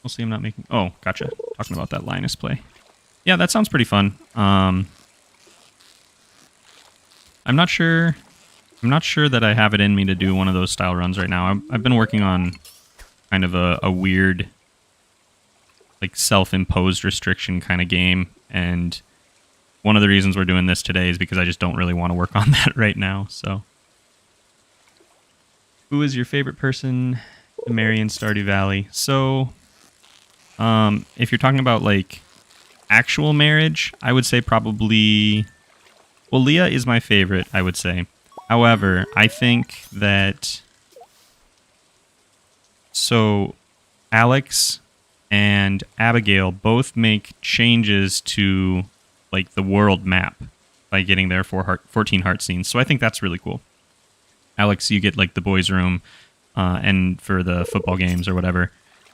We'll see. I'm not making... Oh, gotcha. Talking about that Linus play. Yeah, that sounds pretty fun. I'm not sure that I have it in me to do one of those style runs right now. I've been working on kind of a weird, like, self-imposed restriction kind of game, and one of the reasons we're doing this today is because I just don't really want to work on that right now, so. Who is your favorite person to marry in Stardew Valley? So, if you're talking about, like, actual marriage, I would say probably... Well, Leah is my favorite, I would say. However, I think that... So, Alex and Abigail both make changes to, like, the world map by getting their 14 heart scenes. So I think that's really cool. Alex, you get, like, the boys' room, and for the football games or whatever,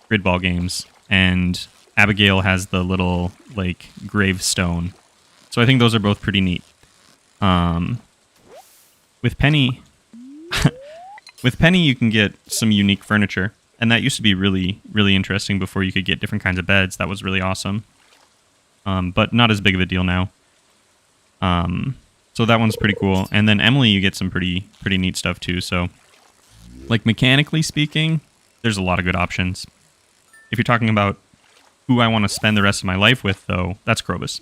grid ball games. And Abigail has the little, like, gravestone. So I think those are both pretty neat. With Penny... With Penny, you can get some unique furniture. And that used to be really, really interesting before you could get different kinds of beds. That was really awesome. But not as big of a deal now. So that one's pretty cool. And then Emily, you get some pretty neat stuff too. So, like, mechanically speaking, there's a lot of good options. If you're talking about who I want to spend the rest of my life with, though, that's Krobus.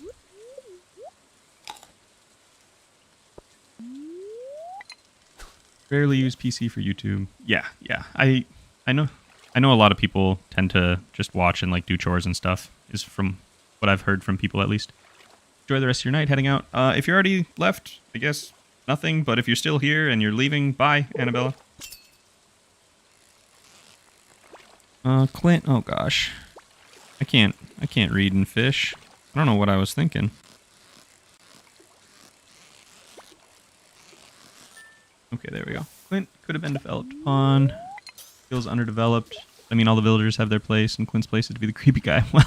Rarely use PC for YouTube. Yeah. I know a lot of people tend to just watch and, like, do chores and stuff, is from what I've heard from people, at least. Enjoy the rest of your night heading out. If you're already left, I guess nothing, but if you're still here and you're leaving, bye, Annabella. Clint, oh gosh. I can't read and fish. I don't know what I was thinking. Okay, there we go. Clint could have been developed upon. Feels underdeveloped. I mean, all the villagers have their place, and Clint's place is to be the creepy guy. Well,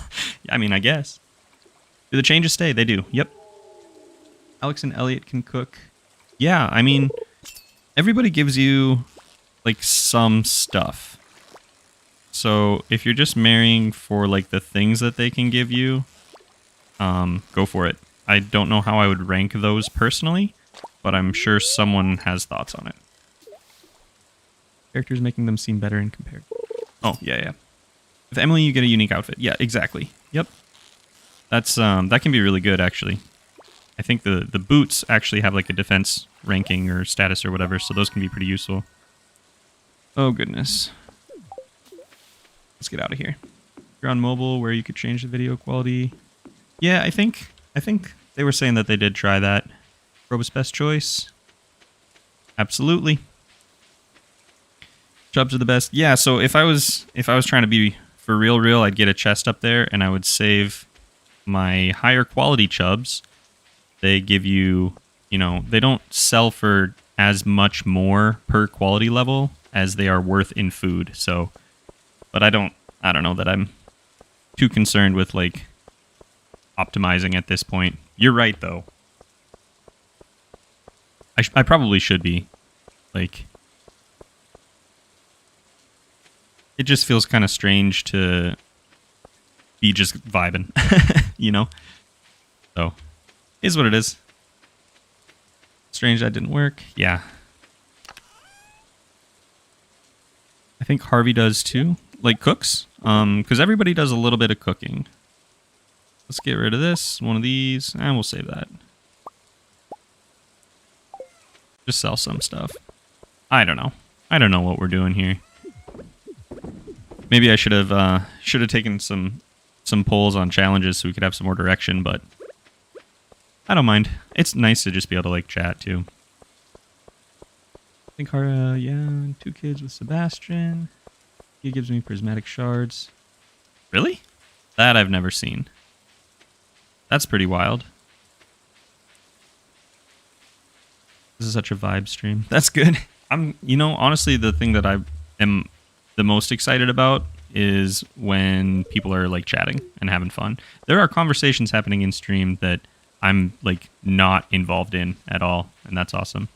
I mean, I guess. Do the changes stay? They do. Yep. Alex and Elliot can cook. Yeah, I mean, everybody gives you, like, some stuff. So if you're just marrying for, like, the things that they can give you, go for it. I don't know how I would rank those personally, but I'm sure someone has thoughts on it. Characters making them seem better in comparison. Oh, yeah. With Emily, you get a unique outfit. Yeah, exactly. Yep. That's that can be really good, actually. I think the boots actually have, like, a defense ranking or status or whatever, so those can be pretty useful. Oh, goodness. Let's get out of here. You're on mobile where you could change the video quality. Yeah, I think they were saying that they did try that. Robo's best choice. Absolutely. Chubs are the best. Yeah, so if I was trying to be for real, I'd get a chest up there and I would save my higher quality chubs. They give you, they don't sell for as much more per quality level as they are worth in food. So, but I don't know that I'm too concerned with, like, optimizing at this point. You're right, though. I probably should be, like... It just feels kind of strange to be just vibing, So, is what it is. Strange that didn't work. Yeah. I think Harvey does too. Like, cooks. Because everybody does a little bit of cooking. Let's get rid of this. One of these. And we'll save that. Just sell some stuff. I don't know. I don't know what we're doing here. Maybe I should have taken some polls on challenges so we could have some more direction, but I don't mind. It's nice to just be able to, like, chat too. I think yeah, 2 kids with Sebastian. He gives me prismatic shards. Really? That I've never seen. That's pretty wild. This is such a vibe stream. That's good. Honestly, the thing that I am the most excited about is when people are, like, chatting and having fun. There are conversations happening in stream that I'm, like, not involved in at all, and that's awesome.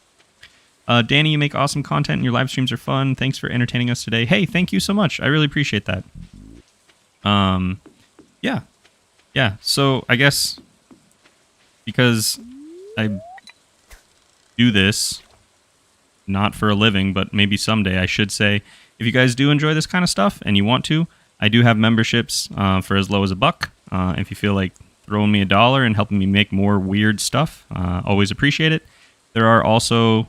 Dani, you make awesome content and your live streams are fun. Thanks for entertaining us today. Hey, thank you so much. I really appreciate that. Yeah. So I guess because I do this not for a living, but maybe someday, I should say, if you guys do enjoy this kind of stuff and you want to, I do have memberships for as low as $1. If you feel like throwing me $1 and helping me make more weird stuff, always appreciate it. There are also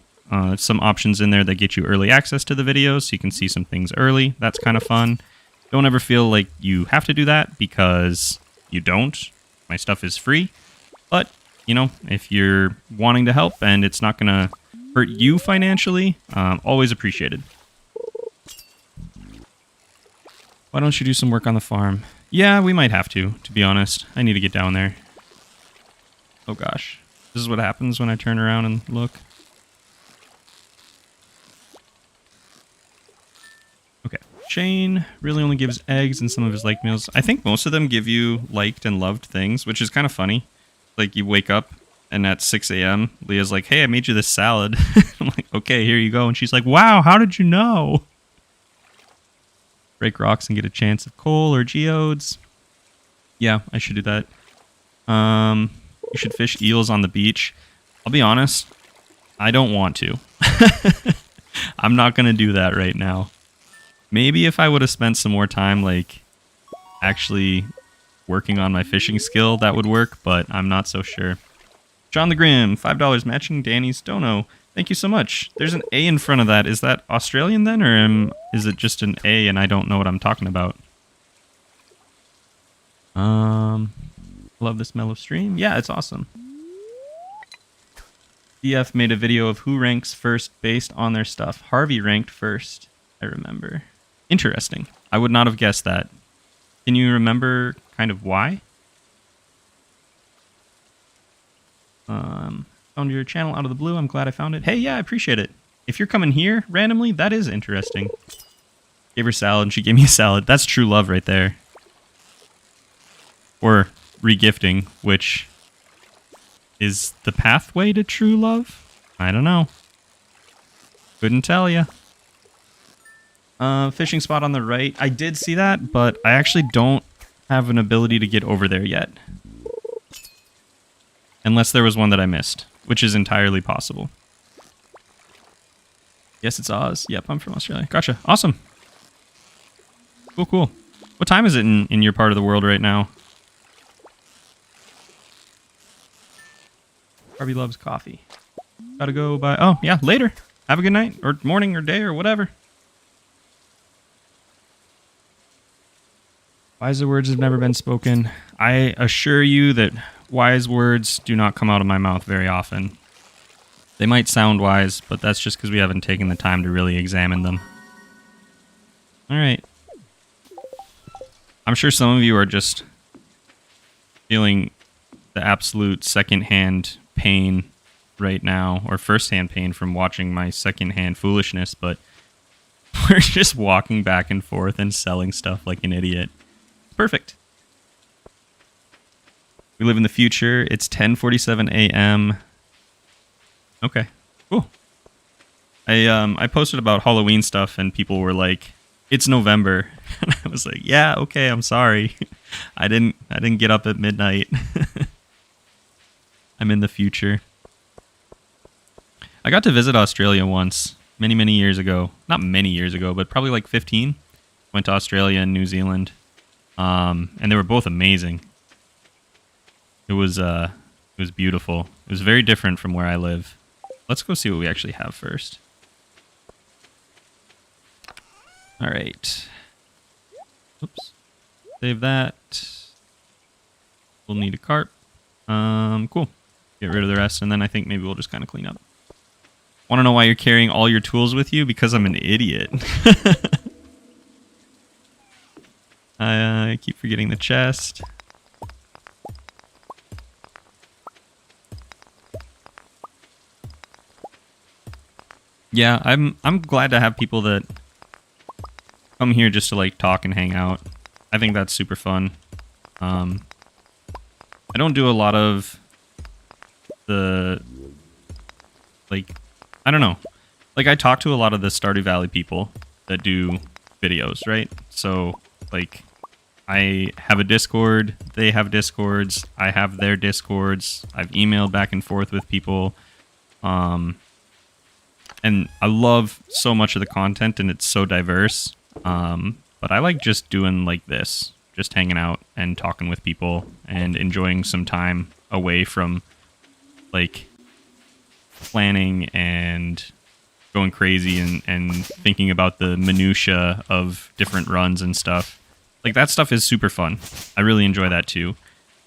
some options in there that get you early access to the videos, so you can see some things early. That's kind of fun. Don't ever feel like you have to do that, because you don't. My stuff is free. But, if you're wanting to help and it's not going to hurt you financially, always appreciated. Why don't you do some work on the farm? Yeah, we might have to be honest. I need to get down there. Oh gosh. This is what happens when I turn around and look. Okay. Shane really only gives eggs and some of his liked meals. I think most of them give you liked and loved things, which is kind of funny. Like you wake up and at 6 a.m., Leah's like, hey, I made you this salad. I'm like, okay, here you go. And she's like, wow, how did you know? Break rocks and get a chance of coal or geodes. Yeah, I should do that. You should fish eels on the beach. I'll be honest, I don't want to. I'm not going to do that right now. Maybe if I would have spent some more time, like, actually working on my fishing skill, that would work, but I'm not so sure. John the Grim, $5 matching Dani's dono. Thank you so much. There's an A in front of that. Is that Australian then, or is it just an A and I don't know what I'm talking about? Love the smell of stream. Yeah, it's awesome. DF made a video of who ranks first based on their stuff. Harvey ranked first, I remember. Interesting. I would not have guessed that. Can you remember kind of why? Found your channel out of the blue. I'm glad I found it. Hey, yeah, I appreciate it. If you're coming here randomly, that is interesting. Gave her salad and she gave me a salad. That's true love right there. Or regifting, which is the pathway to true love? I don't know. Couldn't tell ya. Fishing spot on the right. I did see that, but I actually don't have an ability to get over there yet. Unless there was one that I missed, which is entirely possible. Yes, it's Oz. Yep, I'm from Australia. Gotcha. Awesome. Cool, cool. What time is it in your part of the world right now? Harvey loves coffee. Gotta go by... Oh, yeah, later. Have a good night, or morning, or day, or whatever. Wiser words have never been spoken. I assure you that wise words do not come out of my mouth very often. They might sound wise, but that's just because we haven't taken the time to really examine them. Alright. I'm sure some of you are just feeling the absolute secondhand pain right now, or firsthand pain from watching my secondhand foolishness, but we're just walking back and forth and selling stuff like an idiot. Perfect. We live in the future. It's 10:47 a.m. Okay, cool. I posted about Halloween stuff and people were like, "It's November," and I was like, "Yeah, okay, I'm sorry. I didn't get up at midnight. I'm in the future." I got to visit Australia once, many years ago. Not many years ago, but probably like 15. Went to Australia and New Zealand. And they were both amazing. It was beautiful. It was very different from where I live. Let's go see what we actually have first. All right. Oops. Save that. We'll need a cart. Cool. Get rid of the rest, and then I think maybe we'll just kind of clean up. Want to know why you're carrying all your tools with you? Because I'm an idiot. I keep forgetting the chest. Yeah, I'm glad to have people that come here just to like talk and hang out. I think that's super fun. I don't do a lot of the like, I don't know. Like I talk to a lot of the Stardew Valley people that do videos, right? So like I have a Discord, they have Discords, I have their Discords, I've emailed back and forth with people. And I love so much of the content and it's so diverse. But I like just doing like this, just hanging out and talking with people and enjoying some time away from like planning and going crazy and thinking about the minutia of different runs and stuff. Like that stuff is super fun. I really enjoy that too.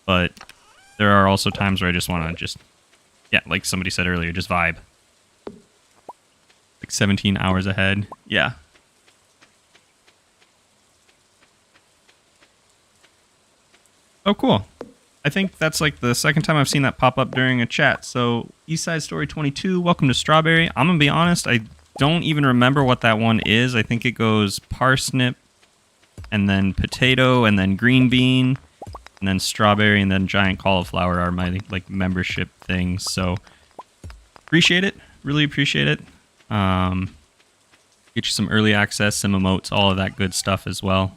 But there are also times where I just want to yeah, like somebody said earlier, just vibe. Like 17 hours ahead. Yeah. Oh, cool. I think that's like the second time I've seen that pop up during a chat. So, Eastside Story 22, welcome to Strawberry. I'm going to be honest, I don't even remember what that one is. I think it goes parsnip, and then potato, and then green bean, and then strawberry, and then giant cauliflower are my like membership things. So, appreciate it. Really appreciate it. Get you some early access, some emotes, all of that good stuff as well.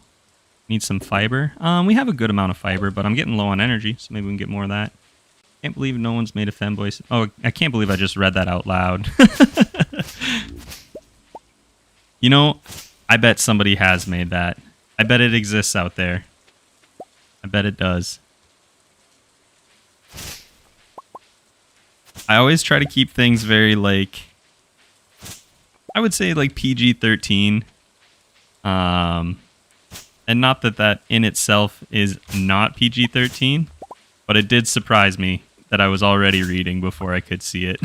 Need some fiber. We have a good amount of fiber, but I'm getting low on energy, so maybe we can get more of that. Can't believe no one's made a femboy. Oh, I can't believe I just read that out loud. You know, I bet somebody has made that. I bet it exists out there. I bet it does. I always try to keep things very, like, I would say, like, PG-13. And not that that in itself is not PG-13, but it did surprise me that I was already reading before I could see it.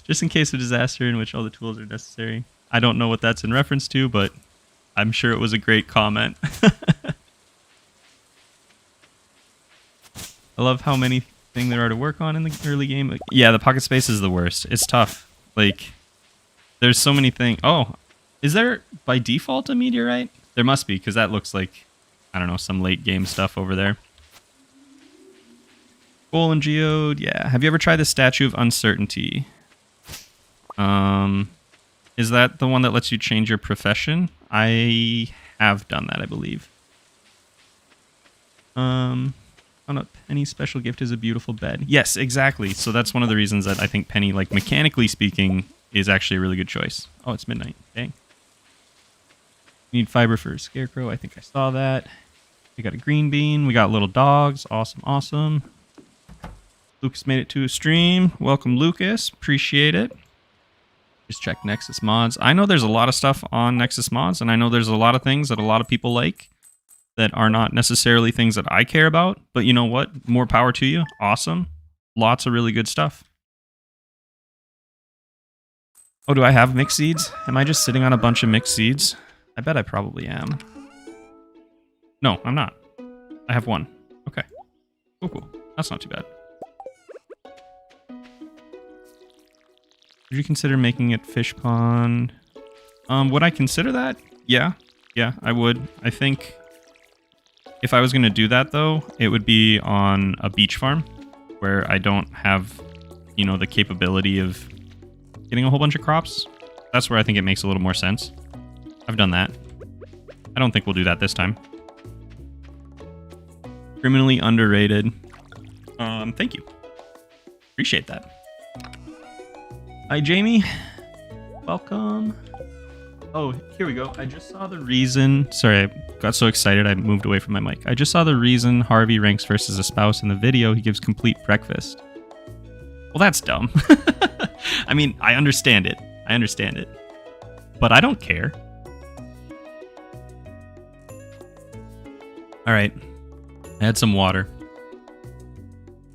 Just in case of disaster in which all the tools are necessary. I don't know what that's in reference to, but I'm sure it was a great comment. I love how many things there are to work on in the early game. Like, yeah, the pocket space is the worst. It's tough. Like, there's so many things. Oh, is there by default a meteorite? There must be, because that looks like, I don't know, some late game stuff over there. Golden Geode, yeah. Have you ever tried the Statue of Uncertainty? Is that the one that lets you change your profession? I have done that, I believe. On a Penny special gift is a beautiful bed. Yes, exactly. So that's one of the reasons that I think Penny, like mechanically speaking, is actually a really good choice. Oh, it's midnight. Dang. Need fiber for a scarecrow. I think I saw that. We got a green bean. We got little dogs. Awesome, awesome. Lucas made it to a stream. Welcome, Lucas. Appreciate it. Just check Nexus Mods. I know there's a lot of stuff on Nexus Mods, and I know there's a lot of things that a lot of people like that are not necessarily things that I care about. But you know what? More power to you. Awesome. Lots of really good stuff. Oh, do I have mixed seeds? Am I just sitting on a bunch of mixed seeds? I bet I probably am. No, I'm not. I have one. Okay. Oh, cool. That's not too bad. Would you consider making it fish pond? Would I consider that? Yeah. Yeah, I would. I think if I was going to do that, though, it would be on a beach farm where I don't have, you know, the capability of getting a whole bunch of crops. That's where I think it makes a little more sense. I've done that. I don't think we'll do that this time. Criminally underrated. Thank you. Appreciate that. Hi, Jamie. Welcome. Oh, here we go. I just saw the reason... Sorry, I got so excited I moved away from my mic. I just saw the reason Harvey ranks versus a spouse in the video. He gives complete breakfast. Well, that's dumb. I mean, I understand it. I understand it. But I don't care. All right. I had some water.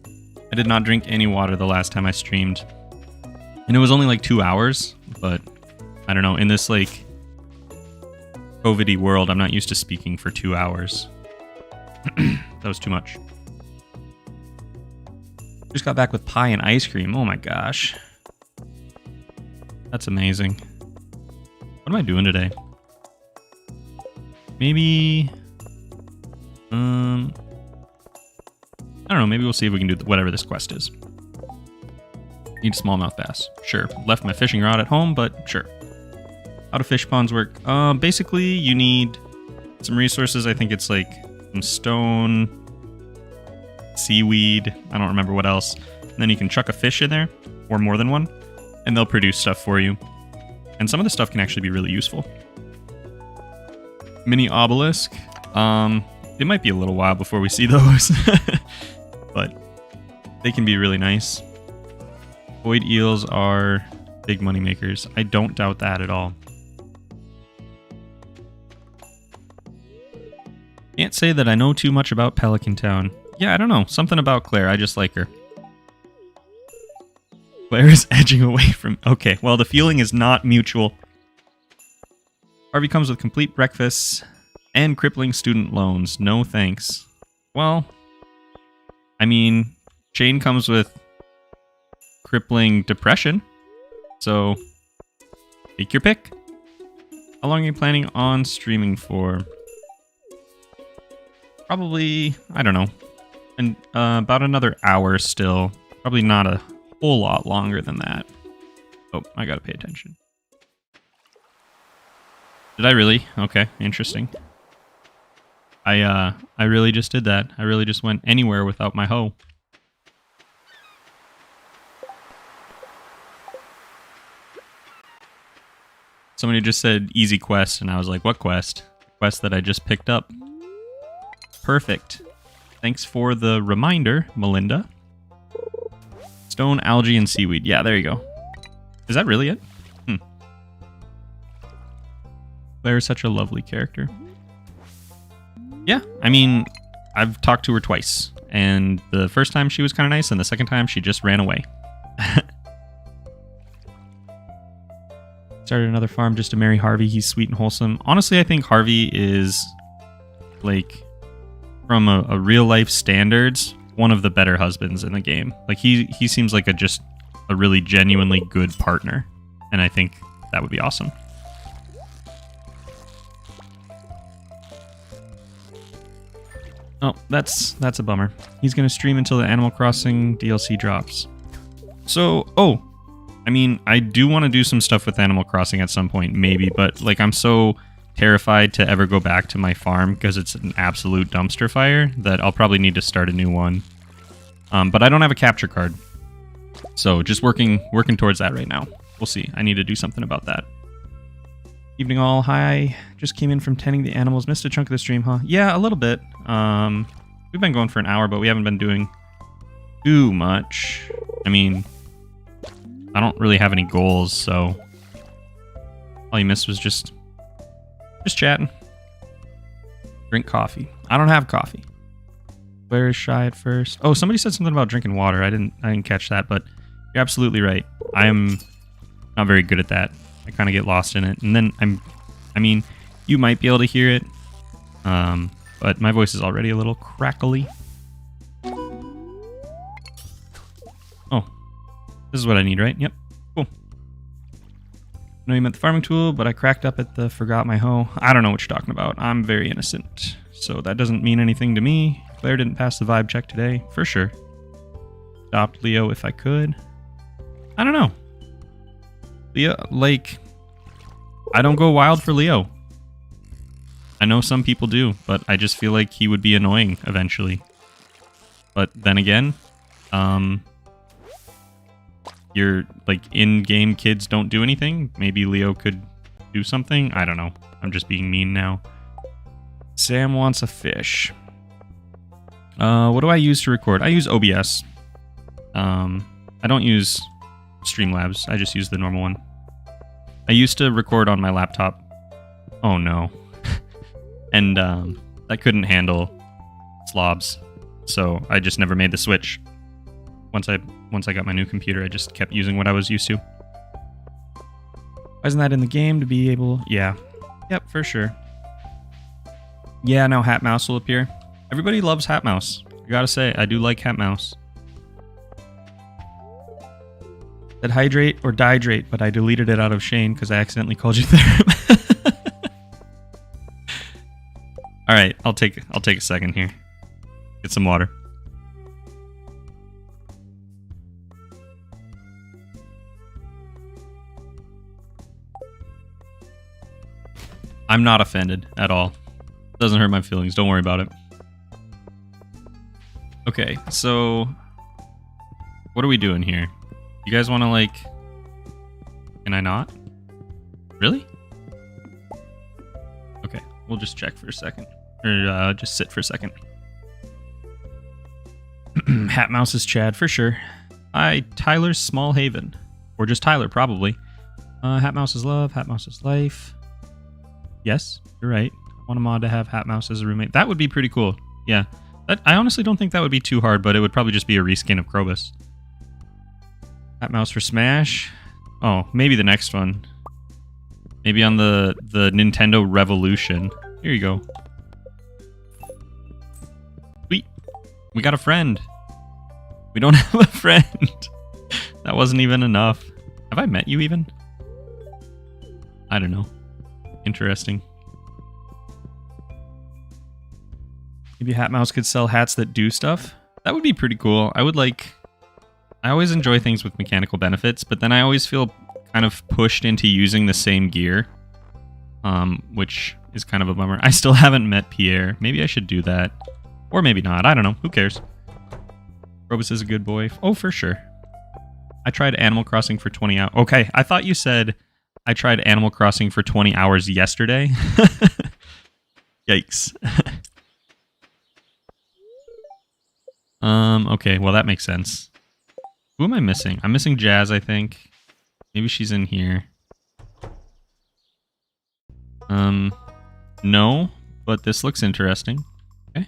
I did not drink any water the last time I streamed. And it was only like 2 hours, but I don't know. In this like COVID-y world, I'm not used to speaking for 2 hours. That was too much. Just got back with pie and ice cream. Oh my gosh. That's amazing. What am I doing today? Maybe... I don't know, maybe we'll see if we can do whatever this quest is. Need smallmouth bass. Sure. Left my fishing rod at home, but sure. How do fish ponds work? Basically, you need some resources. I think it's like some stone, seaweed, I don't remember what else. And then you can chuck a fish in there, or more than one, and they'll produce stuff for you. And some of the stuff can actually be really useful. Mini obelisk. It might be a little while before we see those. But they can be really nice. Void eels are big money makers. I don't doubt that at all. Can't say that I know too much about Pelican Town. Yeah, I don't know. Something about Claire. I just like her. Blair is edging away from... Okay, well, the feeling is not mutual. Harvey comes with complete breakfasts and crippling student loans. No thanks. Well, I mean, Shane comes with crippling depression. So, take your pick. How long are you planning on streaming for? Probably, I don't know, and about another hour still. Probably not a whole lot longer than that. Oh, I gotta pay attention. Did I really? Okay, interesting. I really just did that. I really just went anywhere without my hoe. Somebody just said easy quest, and I was like, what quest? Quest that I just picked up. Perfect. Thanks for the reminder, Melinda. Stone, algae, and seaweed. Yeah, there you go. Is that really it? Claire is such a lovely character. Yeah, I mean, I've talked to her twice. And the first time she was kind of nice, and the second time she just ran away. Started another farm just to marry Harvey. He's sweet and wholesome. Honestly, I think Harvey is, like, from a real life standards, one of the better husbands in the game. Like, he seems like just a really genuinely good partner. And I think that would be awesome. Oh, that's a bummer. He's going to stream until the Animal Crossing DLC drops. So, I mean, I do want to do some stuff with Animal Crossing at some point, maybe, but like I'm so terrified to ever go back to my farm because it's an absolute dumpster fire that I'll probably need to start a new one. But I don't have a capture card. So just working towards that right now. We'll see. I need to do something about that. Evening all. Hi. Just came in from tending the animals. Missed a chunk of the stream, huh? Yeah, a little bit. We've been going for an hour, but we haven't been doing too much. I mean, I don't really have any goals, so all you missed was just chatting. Drink coffee. I don't have coffee. Blair is shy at first. Oh, somebody said something about drinking water. I didn't catch that, but you're absolutely right. I am not very good at that. I kind of get lost in it, and then I mean, you might be able to hear it, but my voice is already a little crackly. Oh, this is what I need, right? Yep. Cool. I know you meant the farming tool, but I cracked up at the forgot my hoe. I don't know what you're talking about. I'm very innocent, so that doesn't mean anything to me. Claire didn't pass the vibe check today, for sure. Adopt Leo if I could. I don't know. Leo, like, I don't go wild for Leo. I know some people do, but I just feel like he would be annoying eventually. But then again, your like in-game kids don't do anything. Maybe Leo could do something. I don't know. I'm just being mean now. Sam wants a fish. What do I use to record? I use OBS. I don't use Streamlabs. I just use the normal one. I used to record on my laptop. Oh no. And that couldn't handle slobs. So I just never made the switch. Once I got my new computer, I just kept using what I was used to. Why isn't that in the game to be able... Yeah. Yep, for sure. Yeah, now Hat Mouse will appear. Everybody loves Hat Mouse. I gotta say, I do like Hat Mouse. Said hydrate or dihydrate, but I deleted it out of Shane because I accidentally called you there. All right, I'll take a second here. Get some water. I'm not offended at all. Doesn't hurt my feelings. Don't worry about it. Okay, so what are we doing here? You guys want to, like... Can I not? Really? Okay, we'll just check for a second. Or just sit for a second. Hat Mouse is Chad, for sure. Hi, Tyler's Small Haven. Or just Tyler, probably. Hat Mouse is love, Hat Mouse is life. Yes, you're right. I want a mod to have Hat Mouse as a roommate. That would be pretty cool. Yeah. I honestly don't think that would be too hard, but it would probably just be a reskin of Krobus. Hat mouse for Smash. Oh, maybe the next one. Maybe on the Nintendo Revolution. Here you go. Sweet. We got a friend. We don't have a friend. That wasn't even enough. Have I met you even? I don't know. Interesting. Maybe Hat Mouse could sell hats that do stuff. That would be pretty cool. I always enjoy things with mechanical benefits, but then I always feel kind of pushed into using the same gear, which is kind of a bummer. I still haven't met Pierre. Maybe I should do that. Or maybe not. I don't know. Who cares? Robus is a good boy. Oh, for sure. I tried Animal Crossing for 20 hours. Okay, I thought you said I tried Animal Crossing for 20 hours yesterday. Yikes. Okay, well that makes sense. Who am I missing? I'm missing Jazz, I think. Maybe she's in here. No, but this looks interesting. Okay.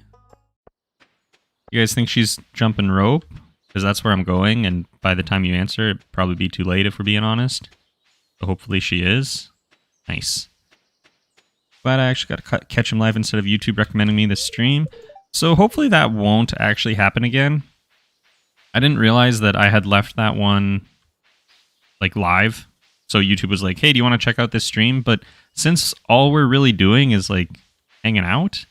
You guys think she's jumping rope? Because that's where I'm going, and by the time you answer, it'd probably be too late if we're being honest. So hopefully she is. Nice. Glad I actually got to catch him live instead of YouTube recommending me this stream. So hopefully that won't actually happen again. I didn't realize that I had left that one like live. So YouTube was like, hey, do you want to check out this stream? But since all we're really doing is like hanging out,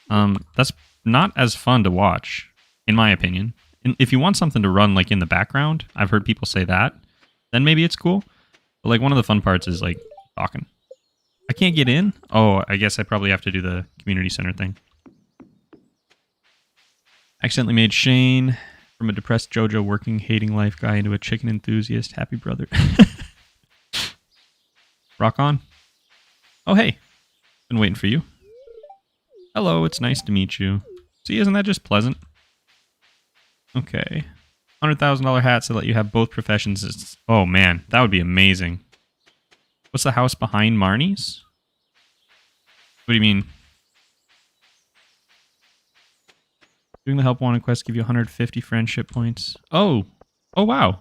that's not as fun to watch, in my opinion. And if you want something to run like in the background, I've heard people say that, then maybe it's cool. But like one of the fun parts is like talking. I can't get in? Oh, I guess I probably have to do the community center thing. Accidentally made Shane from a depressed JoJo working, hating life guy into a chicken enthusiast. Happy brother. Rock on. Oh, hey. Been waiting for you. Hello, it's nice to meet you. See, isn't that just pleasant? Okay. $100,000 hats that let you have both professions. Oh, man. That would be amazing. What's the house behind Marnie's? What do you mean? Doing the help wanted quest give you 150 friendship points. Oh. Oh, wow.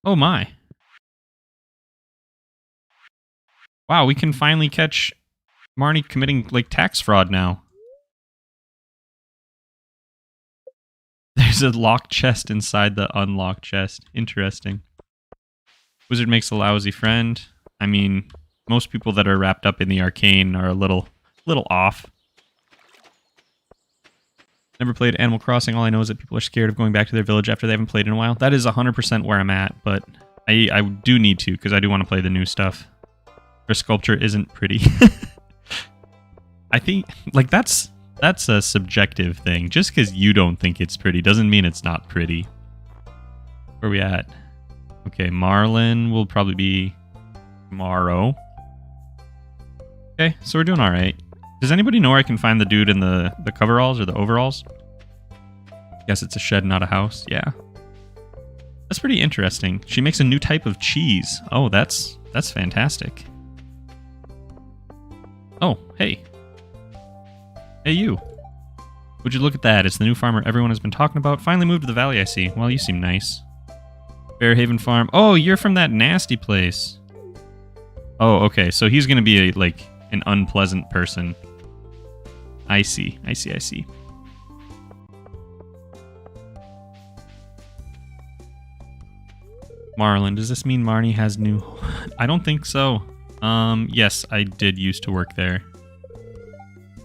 Oh, my. Wow, we can finally catch Marnie committing, like, tax fraud now. There's a locked chest inside the unlocked chest. Interesting. Wizard makes a lousy friend. I mean, most people that are wrapped up in the arcane are a little off. Never played Animal Crossing. All I know is that people are scared of going back to their village after they haven't played in a while. That is 100% where I'm at, but I do need to, because I do want to play the new stuff. Their sculpture isn't pretty. I think, like, that's a subjective thing. Just because you don't think it's pretty doesn't mean it's not pretty. Where are we at? Okay, Marlin will probably be tomorrow. Okay, so we're doing all right. Does anybody know where I can find the dude in the coveralls or the overalls? Guess it's a shed, not a house. Yeah. That's pretty interesting. She makes a new type of cheese. Oh, that's fantastic. Oh, hey. Hey, you. Would you look at that? It's the new farmer everyone has been talking about. Finally moved to the valley, I see. Well, you seem nice. Fairhaven Farm. Oh, you're from that nasty place. Oh, okay. So he's going to be like an unpleasant person. I see. I see. Marlin. Does this mean Marnie has new... I don't think so. Yes, I did used to work there.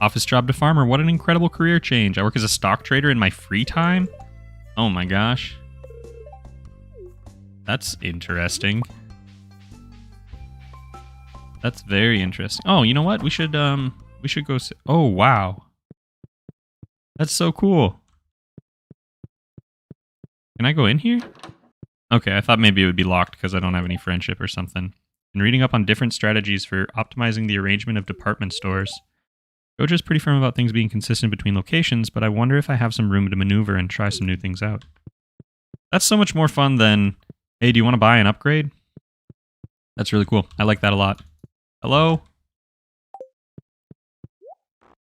Office job to farmer. What an incredible career change. I work as a stock trader in my free time? Oh my gosh. That's interesting. That's very interesting. Oh, you know what? We should go... Oh, wow. That's so cool. Can I go in here? Okay, I thought maybe it would be locked because I don't have any friendship or something. And reading up on different strategies for optimizing the arrangement of department stores. Goja's pretty firm about things being consistent between locations, but I wonder if I have some room to maneuver and try some new things out. That's so much more fun than, hey, do you want to buy an upgrade? That's really cool. I like that a lot. Hello?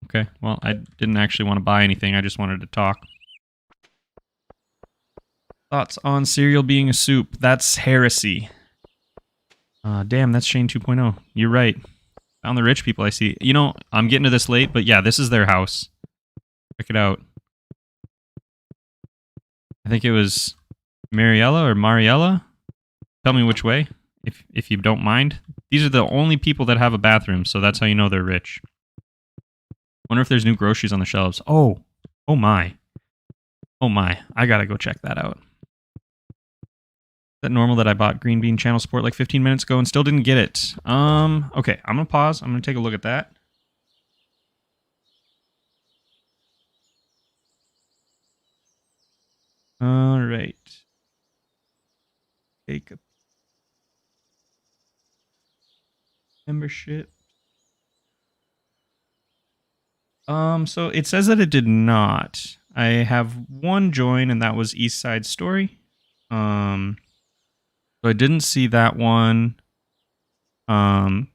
Okay, well, I didn't actually want to buy anything. I just wanted to talk. Thoughts on cereal being a soup? That's heresy. Damn, that's Shane 2.0. You're right. Found the rich people I see. You know, I'm getting to this late, but yeah, this is their house. Check it out. I think it was Mariella or Mariella. Tell me which way, if you don't mind. These are the only people that have a bathroom, so that's how you know they're rich. Wonder if there's new groceries on the shelves. Oh my. Oh my, I gotta go check that out. Is that normal that I bought Green Bean Channel Support like 15 minutes ago and still didn't get it? Okay, I'm gonna pause. I'm gonna take a look at that. All right. Take a membership. So it says that it did not. I have one join, and that was East Side Story. So I didn't see that one. I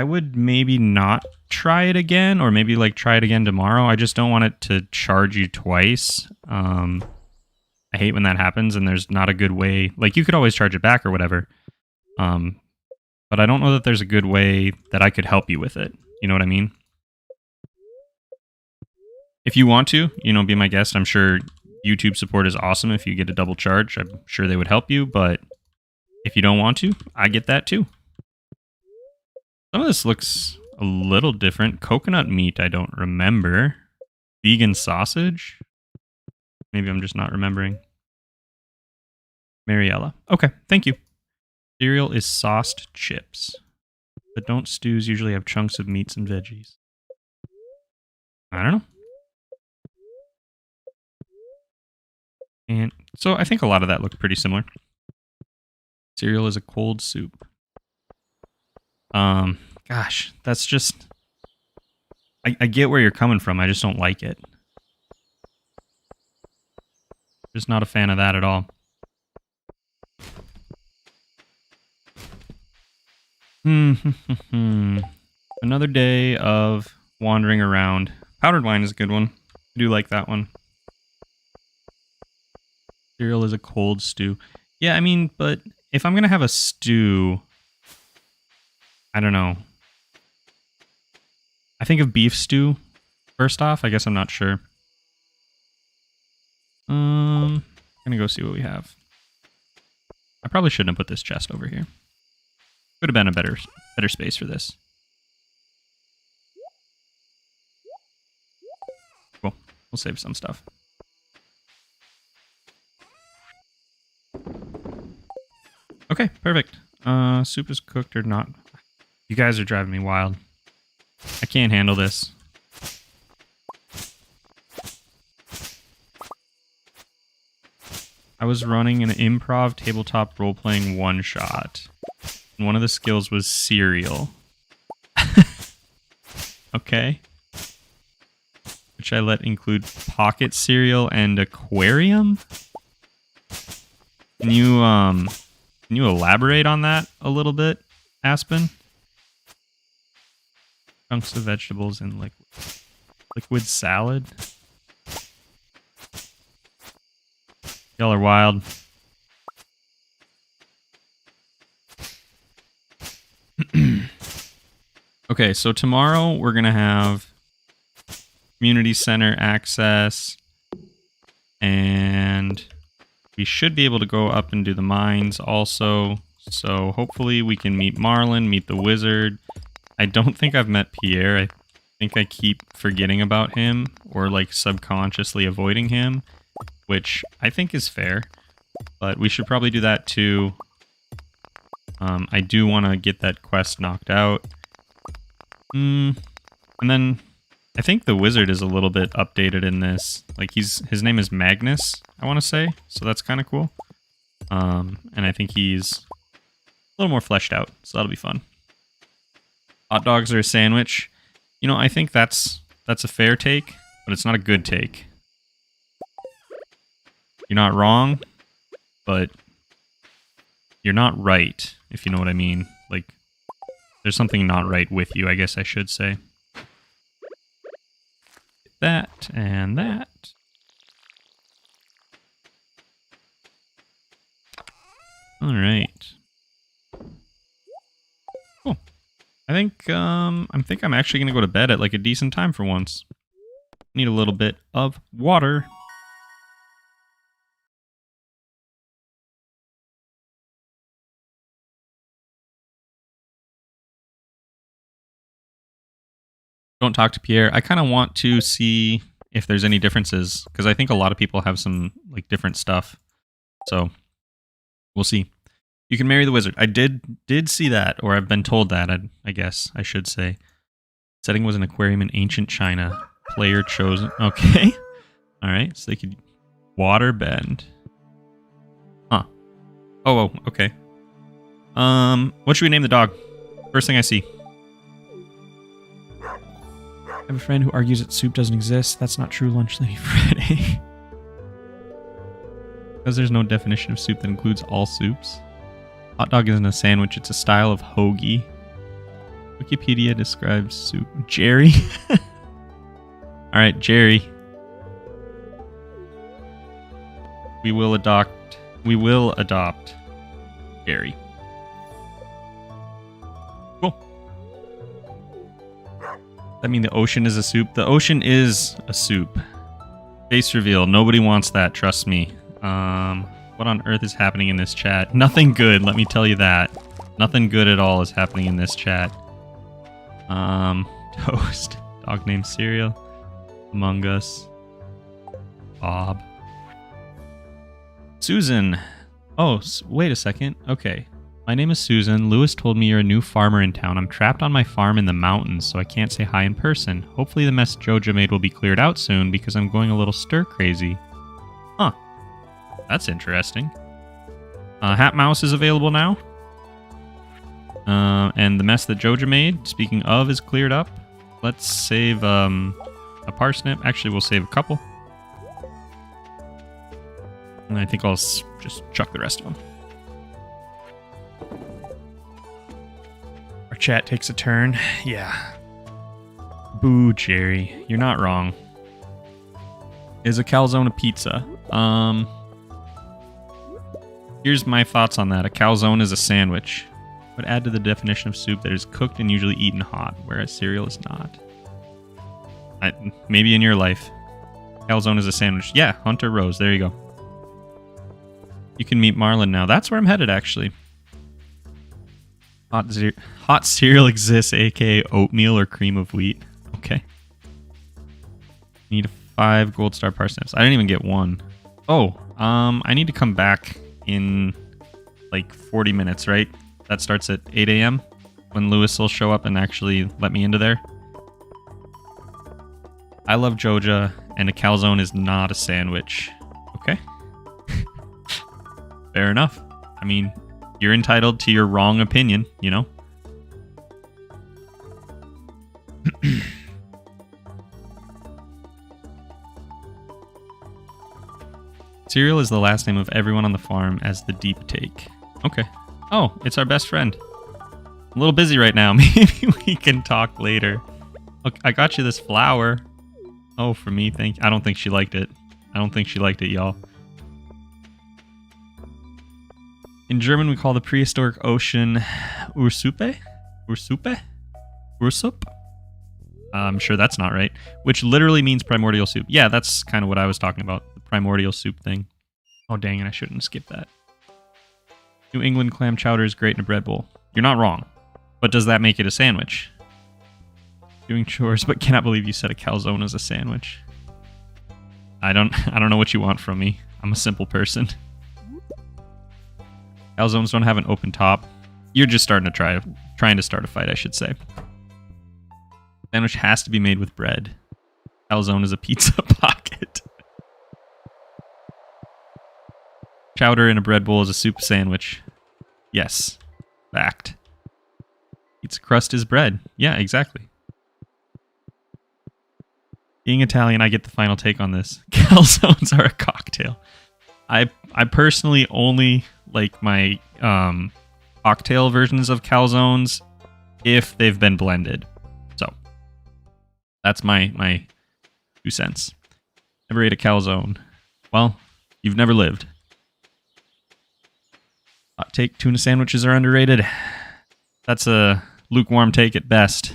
would maybe not try it again, or maybe like try it again tomorrow. I just don't want it to charge you twice. I hate when that happens, and there's not a good way. Like, you could always charge it back or whatever. But I don't know that there's a good way that I could help you with it. You know what I mean? If you want to, you know, be my guest. I'm sure YouTube support is awesome. If you get a double charge, I'm sure they would help you. But if you don't want to, I get that too. Some of this looks a little different. Coconut meat, I don't remember. Vegan sausage? Maybe I'm just not remembering. Mariella. Okay, thank you. Cereal is sauced chips. But don't stews usually have chunks of meats and veggies? I don't know. And so I think a lot of that looked pretty similar. Cereal is a cold soup. Gosh, that's just... I get where you're coming from. I just don't like it. Just not a fan of that at all. Another day of wandering around. Powdered wine is a good one. I do like that one. Cereal is a cold stew. Yeah, I mean, but if I'm going to have a stew... I don't know. I think of beef stew first off. I guess I'm not sure. I'm gonna go see what we have. I probably shouldn't have put this chest over here. Could have been a better space for this. Cool. We'll save some stuff. Okay, perfect. Soup is cooked or not. You guys are driving me wild. I can't handle this. I was running an improv tabletop role-playing one-shot. And one of the skills was cereal. Okay. Which I let include pocket cereal and aquarium? Can you elaborate on that a little bit, Aspen? Chunks of vegetables and liquid salad. Y'all are wild. Okay, so tomorrow we're gonna have community center access, and we should be able to go up and do the mines also. So hopefully we can meet Marlin, meet the wizard. I don't think I've met Pierre. I think I keep forgetting about him or like subconsciously avoiding him, which I think is fair, but we should probably do that too. I do want to get that quest knocked out. And then I think the wizard is a little bit updated in this. Like his name is Magnus, I want to say, so that's kind of cool. And I think he's a little more fleshed out, so that'll be fun. Hot dogs are a sandwich. You know, I think that's a fair take, but it's not a good take. You're not wrong, but you're not right, if you know what I mean. Like, there's something not right with you, I guess I should say. That and that. All right. Cool. I think I'm actually gonna go to bed at like a decent time for once. Need a little bit of water. Don't talk to Pierre. I kind of want to see if there's any differences because I think a lot of people have some like different stuff. So we'll see. You can marry the wizard. I did see that, or I've been told that. I guess I should say. Setting was an aquarium in ancient China. Player chosen. Okay. All right. So they could water bend. Huh. Oh. Okay. What should we name the dog? First thing I see. I have a friend who argues that soup doesn't exist. That's not true, Lunch Lady Friday. Because there's no definition of soup that includes all soups. Hot dog isn't a sandwich, it's a style of hoagie. Wikipedia describes soup. Jerry? Alright, Jerry. We will adopt Jerry. Cool. That mean the ocean is a soup? The ocean is a soup. Face reveal. Nobody wants that, trust me. What on earth is happening in this chat? Nothing good, let me tell you that. Nothing good at all is happening in this chat. Toast. Dog named Cereal. Among Us. Bob. Susan. Oh, wait a second. Okay. My name is Susan. Lewis told me you're a new farmer in town. I'm trapped on my farm in the mountains, so I can't say hi in person. Hopefully the mess Jojo made will be cleared out soon because I'm going a little stir crazy. Huh. That's interesting. Hat Mouse is available now. And the mess that Jojo made, speaking of, is cleared up. Let's save a parsnip. Actually, we'll save a couple. And I think I'll just chuck the rest of them. Our chat takes a turn. Yeah. Boo, Jerry. You're not wrong. Is a calzone a pizza? Here's my thoughts on that. A calzone is a sandwich. Would add to the definition of soup that is cooked and usually eaten hot, whereas cereal is not. Maybe in your life. Calzone is a sandwich. Yeah, Hunter Rose. There you go. You can meet Marlon now. That's where I'm headed, actually. Hot cereal exists, aka oatmeal or cream of wheat. Okay. Need 5 gold star parsnips. I didn't even get 1. Oh, I need to come back in like 40 minutes, right? That starts at 8 a.m. when Lewis will show up and actually let me into there. I love Joja, and a calzone is not a sandwich. Okay. Fair enough. I mean, you're entitled to your wrong opinion, you know? Cereal is the last name of everyone on the farm as the deep take. Okay. Oh, it's our best friend. I'm a little busy right now. Maybe we can talk later. Look, I got you this flower. Oh, for me, I don't think she liked it. I don't think she liked it, y'all. In German, we call the prehistoric ocean Ursupe? Ursupe? Ursup? I'm sure that's not right. Which literally means primordial soup. Yeah, that's kind of what I was talking about. The primordial soup thing. Oh, dang it. I shouldn't have skipped that. New England clam chowder is great in a bread bowl. You're not wrong. But does that make it a sandwich? Doing chores, but cannot believe you said a calzone is a sandwich. I don't know what you want from me. I'm a simple person. Calzones don't have an open top. You're just trying to start a fight, I should say. Sandwich has to be made with bread. Calzone is a pizza pocket. Chowder in a bread bowl is a soup sandwich. Yes. Fact. Pizza crust is bread. Yeah, exactly. Being Italian, I get the final take on this. Calzones are a cocktail. I personally only like my cocktail versions of calzones if they've been blended. So that's my 2 cents. Never ate a calzone. Well, you've never lived. Hot take. Tuna sandwiches are underrated. That's a lukewarm take at best.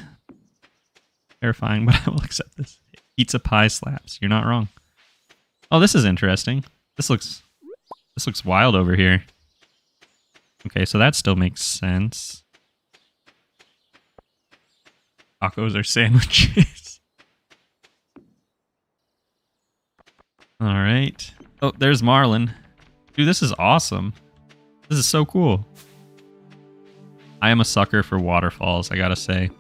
Terrifying, but I will accept this. Pizza pie slaps. You're not wrong. Oh, this is interesting. This looks wild over here. Okay, so that still makes sense. Tacos are sandwiches. All right. Oh, there's Marlin. Dude, this is awesome. This is so cool. I am a sucker for waterfalls, I gotta say.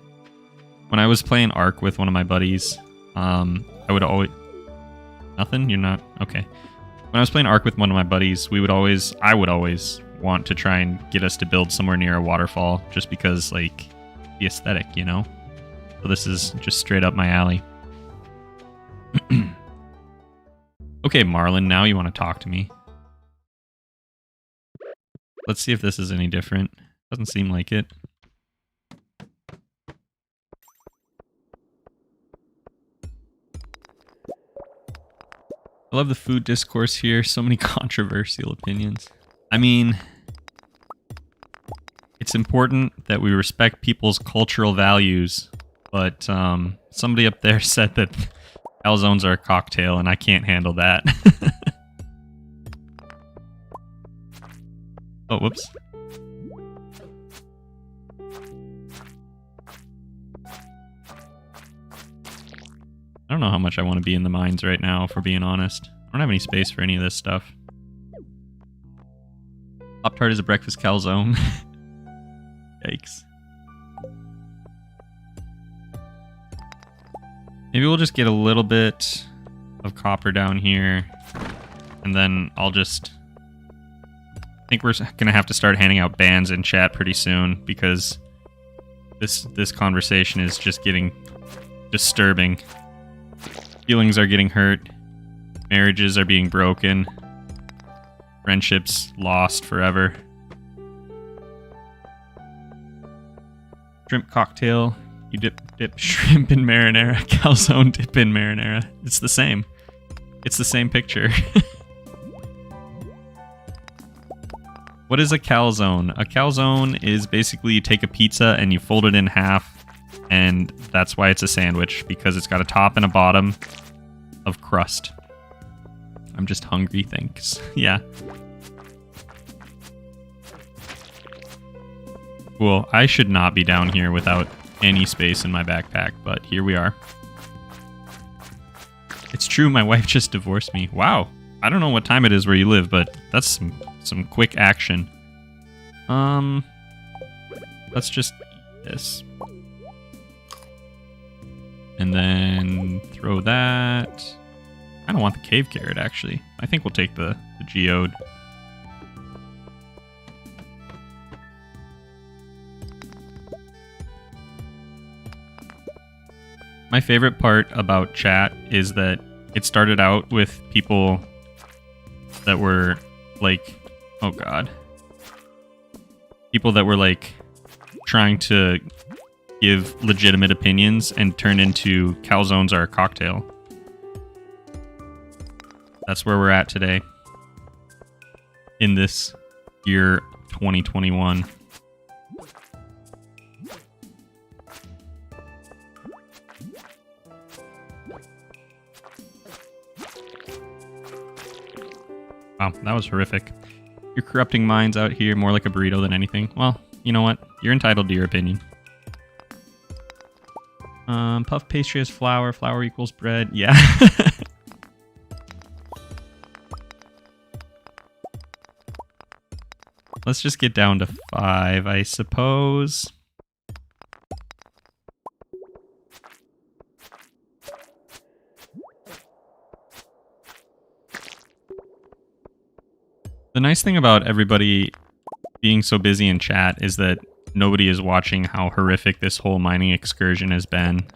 When I was playing Ark with one of my buddies, I would always... Nothing? You're not... Okay. When I was playing Ark with one of my buddies, I would always want to try and get us to build somewhere near a waterfall, just because, like, the aesthetic, you know? So this is just straight up my alley. Okay, Marlin, now you want to talk to me. Let's see if this is any different. Doesn't seem like it. I love the food discourse here. So many controversial opinions. I mean, it's important that we respect people's cultural values, but somebody up there said that calzones are a cocktail, and I can't handle that. Oh, whoops. I don't know how much I want to be in the mines right now, if we're being honest. I don't have any space for any of this stuff. Pop-Tart is a breakfast calzone. Yikes. Maybe we'll just get a little bit of copper down here, and then I'll just... I think we're going to have to start handing out bans in chat pretty soon, because this conversation is just getting disturbing. Feelings are getting hurt. Marriages are being broken. Friendships lost forever. Shrimp cocktail. You dip shrimp in marinara. Calzone dip in marinara. It's the same. It's the same picture. What is a calzone? A calzone is basically you take a pizza and you fold it in half, and that's why it's a sandwich, because it's got a top and a bottom of crust. I'm just hungry, thanks. Yeah. Cool. I should not be down here without any space in my backpack, but here we are. It's true, my wife just divorced me. Wow. I don't know what time it is where you live, but that's some quick action. Let's just eat this. And then throw that. I don't want the cave carrot, actually. I think we'll take the geode. My favorite part about chat is that it started out with people that were like, oh god. People that were like trying to give legitimate opinions and turn into calzones are a cocktail. That's where we're at today. In this year 2021. Wow, that was horrific. You're corrupting minds out here more like a burrito than anything. Well, you know what? You're entitled to your opinion. Puff pastry is flour. Flour equals bread. Yeah. Let's just get down to 5, I suppose. The nice thing about everybody being so busy in chat is that nobody is watching how horrific this whole mining excursion has been.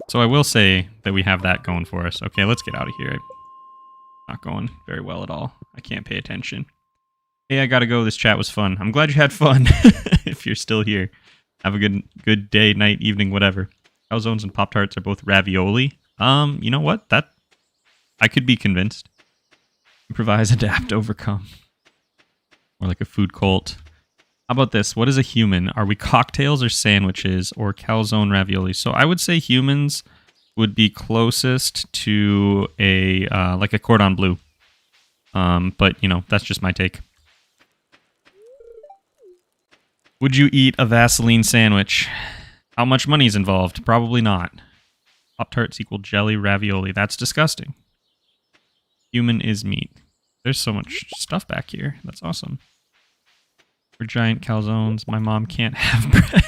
So I will say that we have that going for us. Okay, let's get out of here. Not going very well at all. I can't pay attention. Hey, I gotta go. This chat was fun. I'm glad you had fun. If you're still here. Have a good day, night, evening, whatever. Calzones and Pop-Tarts are both ravioli. You know what? I could be convinced. I'm improvise, adapt, overcome. Or like a food cult. How about this? What is a human? Are we cocktails or sandwiches or calzone ravioli? So I would say humans would be closest to a like a cordon bleu. But, you know, that's just my take. Would you eat a Vaseline sandwich? How much money is involved? Probably not. Pop-Tarts equal jelly ravioli. That's disgusting. Human is meat. There's so much stuff back here. That's awesome. For giant calzones, my mom can't have bread.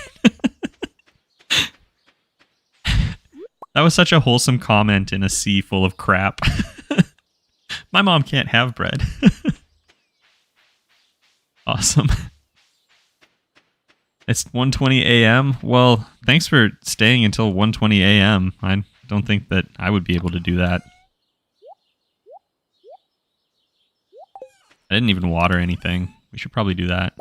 That was such a wholesome comment in a sea full of crap. My mom can't have bread. Awesome. It's 1:20 a.m. Well, thanks for staying until 1:20 a.m. I don't think that I would be able to do that. I didn't even water anything. We should probably do that.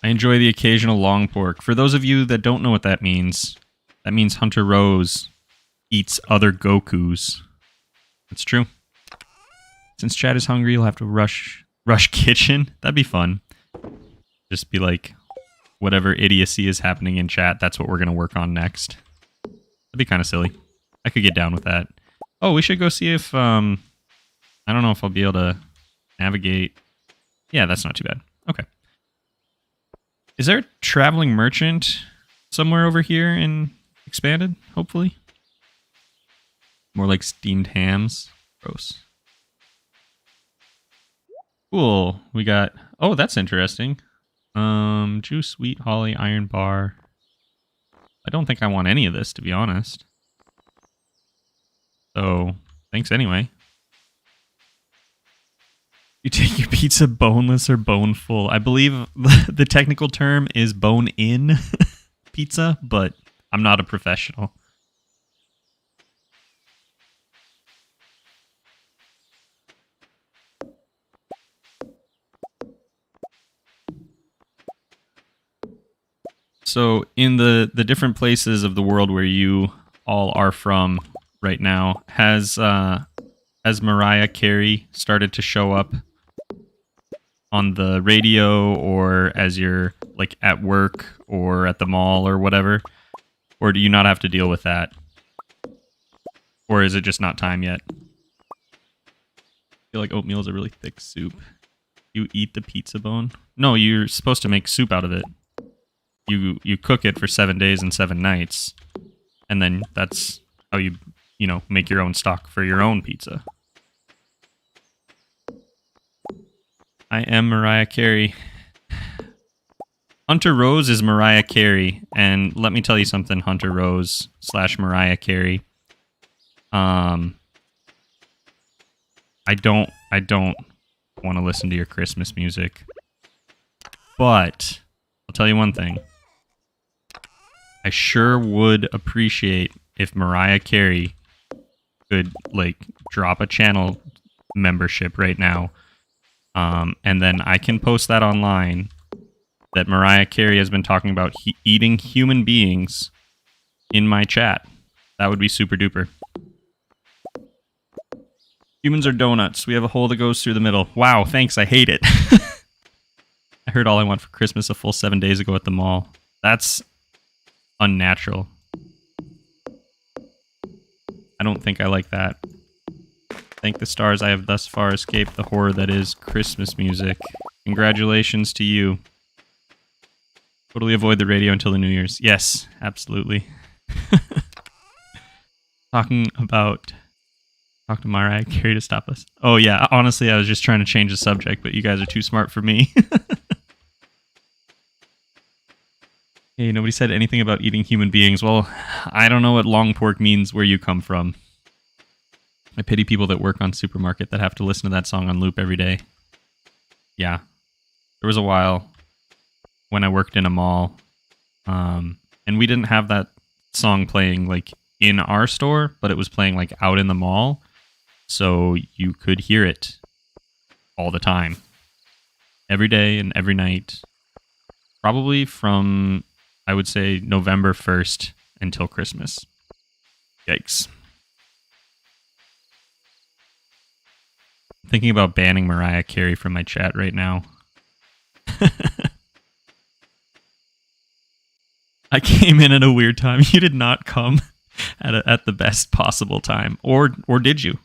I enjoy the occasional long pork. For those of you that don't know what that means Hunter Rose eats other Gokus. That's true. Since Chad is hungry, you'll have to rush kitchen. That'd be fun. Just be like, whatever idiocy is happening in chat, that's what we're going to work on next. That'd be kind of silly. I could get down with that. Oh, we should go see if, I don't know if I'll be able to navigate. Yeah, that's not too bad. Okay. Is there a traveling merchant somewhere over here in Expanded, hopefully? More like steamed hams. Gross. Cool. We got... Oh, that's interesting. Juice, wheat, holly, iron bar. I don't think I want any of this, to be honest. So, thanks anyway. You take your pizza boneless or bone full. I believe the technical term is bone-in pizza, but I'm not a professional. So in the different places of the world where you all are from right now, has Mariah Carey started to show up on the radio, or as you're like at work or at the mall or whatever? Or do you not have to deal with that? Or is it just not time yet? I feel like oatmeal is a really thick soup. You eat the pizza bone? No, you're supposed to make soup out of it. You cook it for 7 days and 7 nights, and then that's how you make your own stock for your own pizza. I am Mariah Carey. Hunter Rose is Mariah Carey, and let me tell you something, Hunter Rose / Mariah Carey. I don't want to listen to your Christmas music, but I'll tell you one thing. I sure would appreciate if Mariah Carey could like drop a channel membership right now, and then I can post that online. That Mariah Carey has been talking about eating human beings in my chat. That would be super duper. Humans are donuts. We have a hole that goes through the middle. Wow, thanks. I hate it. I heard all I want for Christmas a full 7 days ago at the mall. That's unnatural. I don't think I like that. Thank the stars I have thus far escaped the horror that is Christmas music. Congratulations to you. Totally avoid the radio until the New Year's. Yes, absolutely. Talk to Mariah Carey to stop us. Oh yeah, honestly, I was just trying to change the subject, but you guys are too smart for me. Hey, nobody said anything about eating human beings. Well, I don't know what long pork means where you come from. I pity people that work on supermarket that have to listen to that song on loop every day. Yeah. There was a while when I worked in a mall, and we didn't have that song playing like in our store, but it was playing like out in the mall, so you could hear it all the time. every day and every night. Probably from, I would say, November 1st until Christmas. Yikes. Thinking about banning Mariah Carey from my chat right now. I came in at a weird time. You did not come at the best possible time. Or did you?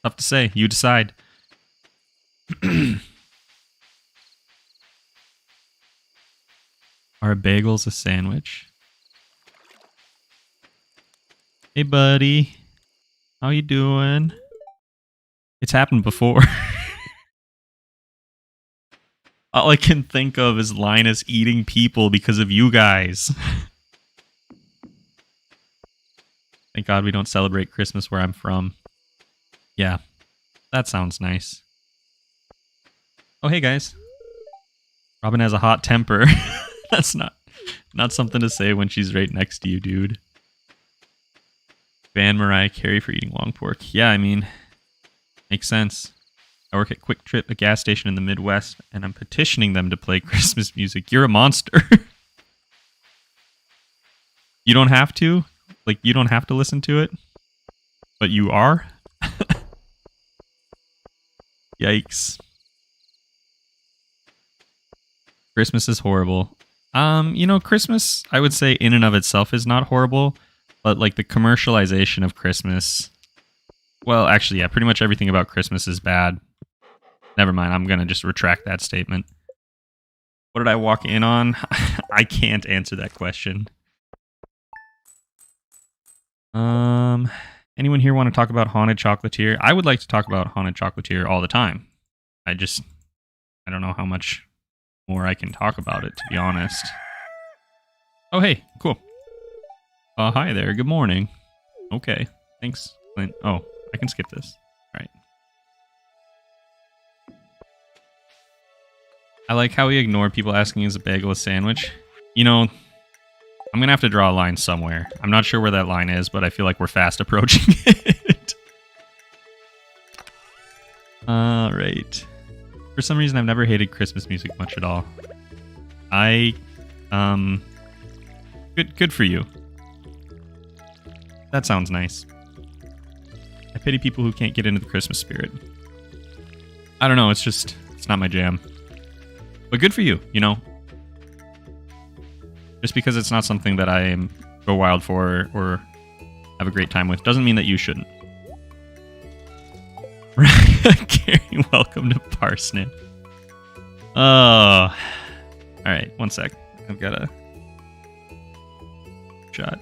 Tough to say. You decide. Are bagels a sandwich? Hey, buddy. How you doing? It's happened before. All I can think of is Linus eating people because of you guys. Thank God we don't celebrate Christmas where I'm from. Yeah, that sounds nice. Oh, hey, guys. Robin has a hot temper. That's not something to say when she's right next to you, dude. Ban Mariah Carey for eating long pork. Yeah, I mean, makes sense. I work at Quick Trip, a gas station in the Midwest, and I'm petitioning them to play Christmas music. You're a monster. You don't have to. Like, you don't have to listen to it. But you are? Yikes. Christmas is horrible. Christmas, I would say in and of itself is not horrible, but like the commercialization of Christmas, well, actually, yeah, pretty much everything about Christmas is bad. Never mind, I'm going to just retract that statement. What did I walk in on? I can't answer that question. Anyone here want to talk about Haunted Chocolatier? I would like to talk about Haunted Chocolatier all the time. I don't know how much more I can talk about it, to be honest. Oh, hey, cool. Hi there, good morning. Okay, thanks, Clint. Oh, I can skip this. All right. I like how we ignore people asking is a bagel a sandwich. You know, I'm going to have to draw a line somewhere. I'm not sure where that line is, but I feel like we're fast approaching it. All right. For some reason, I've never hated Christmas music much at all. Good for you. That sounds nice. I pity people who can't get into the Christmas spirit. I don't know, it's not my jam. But good for you, you know? Just because it's not something that I go wild for or have a great time with doesn't mean that you shouldn't. Gary, welcome to Parsnip. Oh. Alright, one sec. I've got a shot.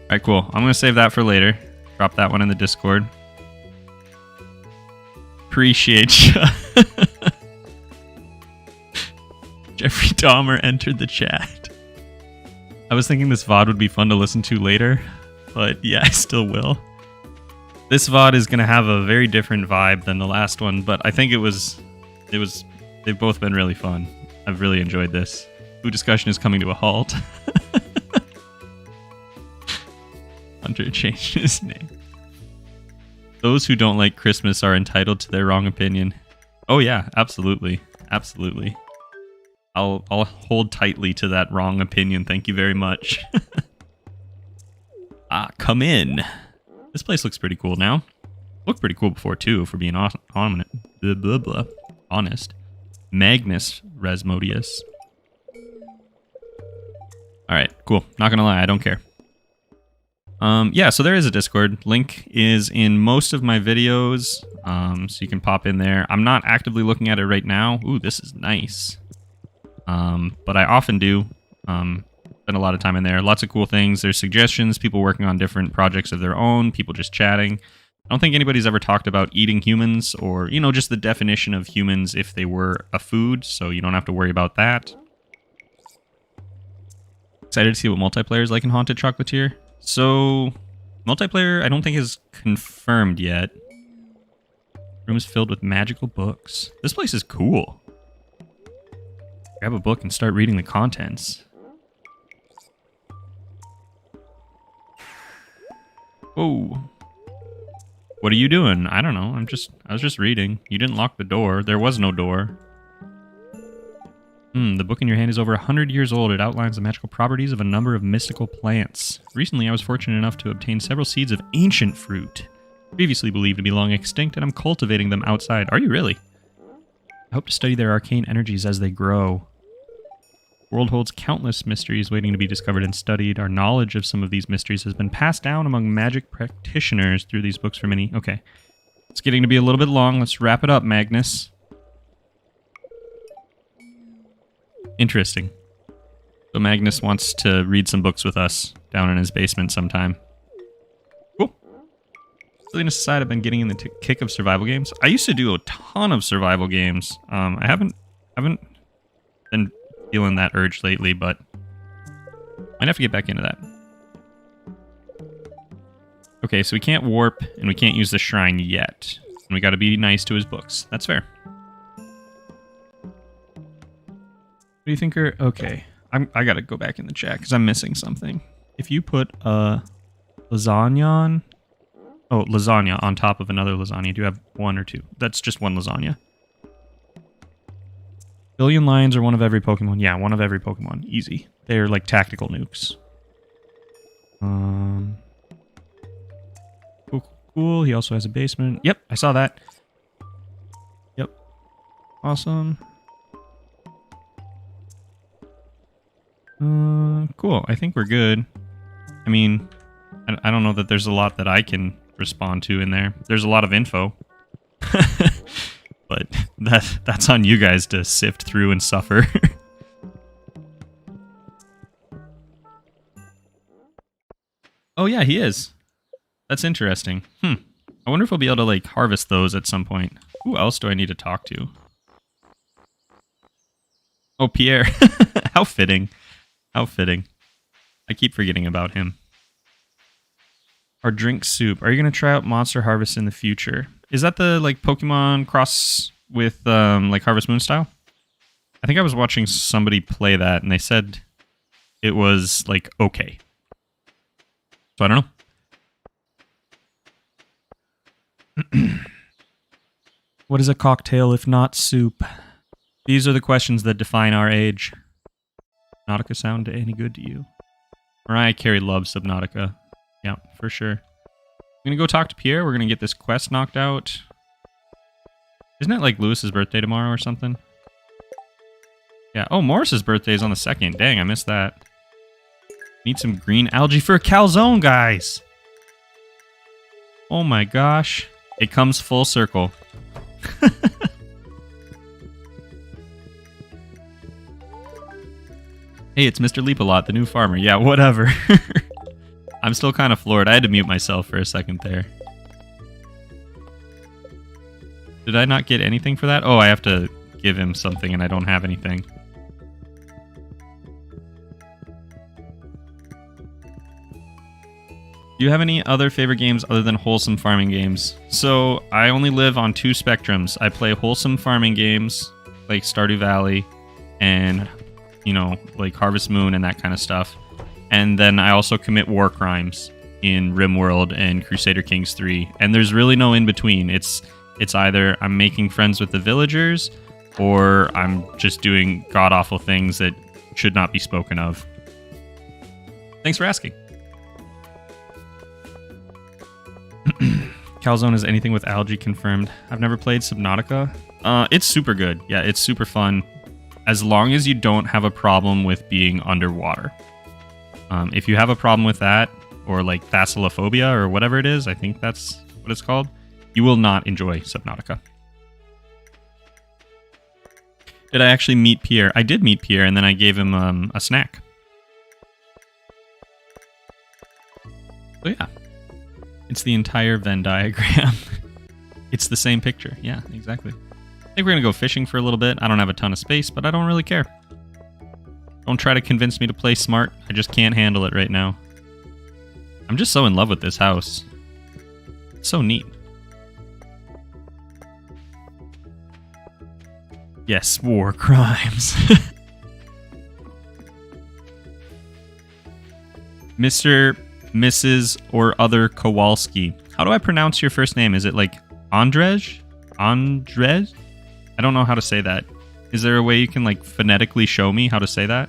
Alright, cool. I'm going to save that for later. Drop that one in the Discord. Appreciate you. Jeffrey Dahmer entered the chat. I was thinking this VOD would be fun to listen to later, but yeah, I still will. This VOD is going to have a very different vibe than the last one, but I think they've both been really fun. I've really enjoyed this. Food discussion is coming to a halt. Hunter changed his name. Those who don't like Christmas are entitled to their wrong opinion. Oh yeah, absolutely. Absolutely. I'll hold tightly to that wrong opinion. Thank you very much. Come in. This place looks pretty cool now. Looked pretty cool before too, for being honest. Magnus Resmodius. Alright, cool. Not gonna lie, I don't care. Yeah, so there is a Discord. Link is in most of my videos, so you can pop in there. I'm not actively looking at it right now. Ooh, this is nice. But I often do. Spend a lot of time in there. Lots of cool things. There's suggestions, people working on different projects of their own, people just chatting. I don't think anybody's ever talked about eating humans or, you know, just the definition of humans if they were a food, so you don't have to worry about that. Excited to see what multiplayer is like in Haunted Chocolatier. So, multiplayer I don't think is confirmed yet. Room is filled with magical books. This place is cool. Grab a book and start reading the contents. Whoa. What are you doing? I don't know. I was just reading. You didn't lock the door. There was no door. The book in your hand is over 100 years old. It outlines the magical properties of a number of mystical plants. Recently, I was fortunate enough to obtain several seeds of ancient fruit, previously believed to be long extinct, and I'm cultivating them outside. Are you really? I hope to study their arcane energies as they grow. The world holds countless mysteries waiting to be discovered and studied. Our knowledge of some of these mysteries has been passed down among magic practitioners through these books for many... Okay. It's getting to be a little bit long. Let's wrap it up, Magnus. Interesting. So Magnus wants to read some books with us down in his basement sometime. Cool. Silliness aside, I've been getting in the kick of survival games. I used to do a ton of survival games. I haven't been feeling that urge lately, but might have to get back into that. Okay, so we can't warp and we can't use the shrine yet. And we got to be nice to his books. That's fair. What do you think are... Okay, I got to go back in the chat because I'm missing something. If you put a lasagna on... Oh, lasagna on top of another lasagna. Do you have one or two? That's just one lasagna. Billion lions are one of every Pokemon. Yeah, one of every Pokemon. Easy. They're like tactical nukes. Cool. He also has a basement. Yep, I saw that. Yep. Awesome. Cool. I think we're good. I mean, I don't know that there's a lot that I can respond to in there. There's a lot of info. But that's on you guys to sift through and suffer. Oh yeah, he is. That's interesting. I wonder if we'll be able to like harvest those at some point. Who else do I need to talk to? Oh, Pierre. How fitting. How fitting. I keep forgetting about him. Our drink soup. Are you going to try out Monster Harvest in the future? Is that the like Pokemon cross with like Harvest Moon style? I think I was watching somebody play that and they said it was like okay. So I don't know. What is a cocktail if not soup? These are the questions that define our age. Subnautica sound any good to you? Mariah Carey loves Subnautica. Yeah, for sure. I'm gonna go talk to Pierre. We're gonna get this quest knocked out. Isn't it like Lewis's birthday tomorrow or something? Yeah. Oh, Morris's birthday is on the 2nd. Dang, I missed that. Need some green algae for a calzone, guys. Oh my gosh. It comes full circle. Hey, it's Mr. Leapalot, the new farmer. Yeah, whatever. I'm still kind of floored. I had to mute myself for a second there. Did I not get anything for that? Oh, I have to give him something and I don't have anything. Do you have any other favorite games other than wholesome farming games? So, I only live on 2 spectrums. I play wholesome farming games, like Stardew Valley, and, you know, like Harvest Moon and that kind of stuff. And then I also commit war crimes in RimWorld and Crusader Kings 3. And there's really no in-between. It's either I'm making friends with the villagers, or I'm just doing god-awful things that should not be spoken of. Thanks for asking. Calzone is anything with algae confirmed. I've never played Subnautica. It's super good. Yeah, it's super fun. As long as you don't have a problem with being underwater. If you have a problem with that, or like thalassophobia or whatever it is, I think that's what it's called, you will not enjoy Subnautica. Did I actually meet Pierre? I did meet Pierre, and then I gave him a snack. So yeah. It's the entire Venn diagram. It's the same picture. Yeah, exactly. I think we're going to go fishing for a little bit. I don't have a ton of space, but I don't really care. Don't try to convince me to play smart. I just can't handle it right now. I'm just so in love with this house. It's so neat. Yes, war crimes. Mr., Mrs., or other Kowalski. How do I pronounce your first name? Is it like Andrej? Andrej? I don't know how to say that. Is there a way you can like phonetically show me how to say that?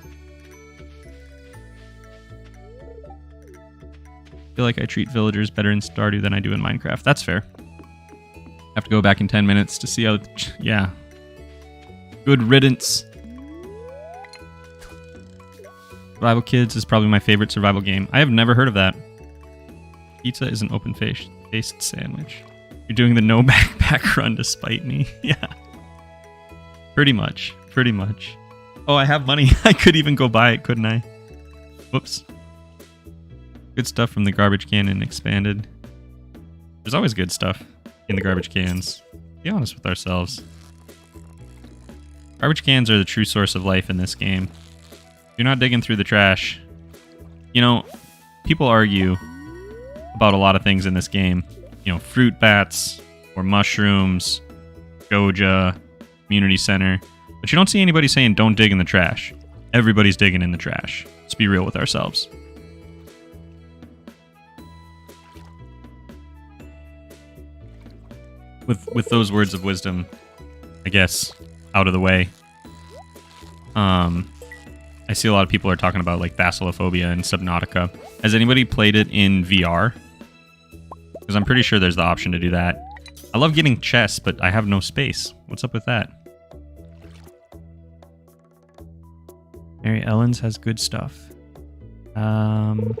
I feel like I treat villagers better in Stardew than I do in Minecraft. That's fair. Have to go back in 10 minutes to see how... Yeah. Good riddance. Survival Kids is probably my favorite survival game. I have never heard of that. Pizza is an open-faced sandwich. You're doing the no backpack run to spite me. Yeah. Pretty much. Pretty much. Oh, I have money. I could even go buy it, couldn't I? Whoops. Good stuff from the garbage can in Expanded. There's always good stuff in the garbage cans. Be honest with ourselves. Garbage cans are the true source of life in this game. You're not digging through the trash. You know, people argue about a lot of things in this game. You know, fruit bats, or mushrooms, Goja, community center. But you don't see anybody saying don't dig in the trash. Everybody's digging in the trash. Let's be real with ourselves. With those words of wisdom, I guess, out of the way. I see a lot of people are talking about like Thalassophobia and Subnautica. Has anybody played it in VR? Because I'm pretty sure there's the option to do that. I love getting chests, but I have no space. What's up with that? Mary Ellen's has good stuff. I'm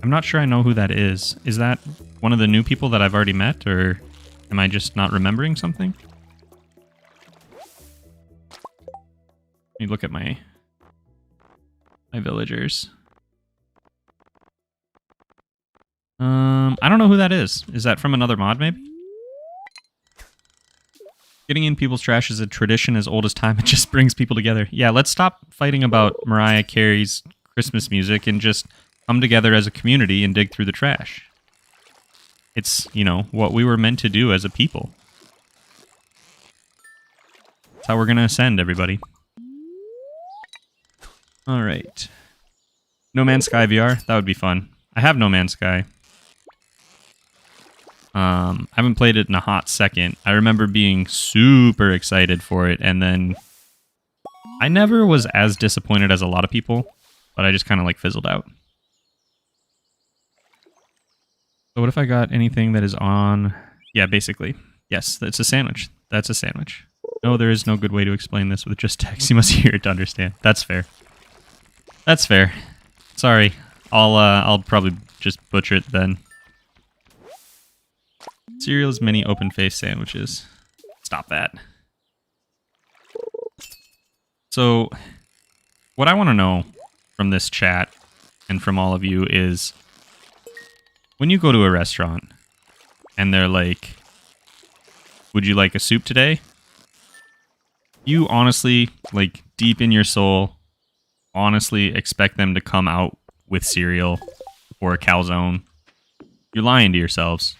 not sure I know who that is. Is that one of the new people that I've already met, or am I just not remembering something? Let me look at my villagers. I don't know who that is. Is that from another mod, maybe? Getting in people's trash is a tradition as old as time. It just brings people together. Yeah, let's stop fighting about Mariah Carey's Christmas music and just come together as a community and dig through the trash. It's, you know, what we were meant to do as a people. That's how we're going to ascend, everybody. Alright. No Man's Sky VR? That would be fun. I have No Man's Sky. I haven't played it in a hot second. I remember being super excited for it, and then I never was as disappointed as a lot of people, but I just kind of like fizzled out. So what if I got anything that is on... Yeah, basically. Yes, it's a sandwich. That's a sandwich. No, there is no good way to explain this with just text. You must hear it to understand. That's fair. That's fair. Sorry. I'll probably just butcher it then. Cereal is many open-faced sandwiches. Stop that. So, what I want to know from this chat and from all of you is, when you go to a restaurant and they're like, would you like a soup today? You honestly, like deep in your soul, honestly expect them to come out with cereal or a calzone? You're lying to yourselves.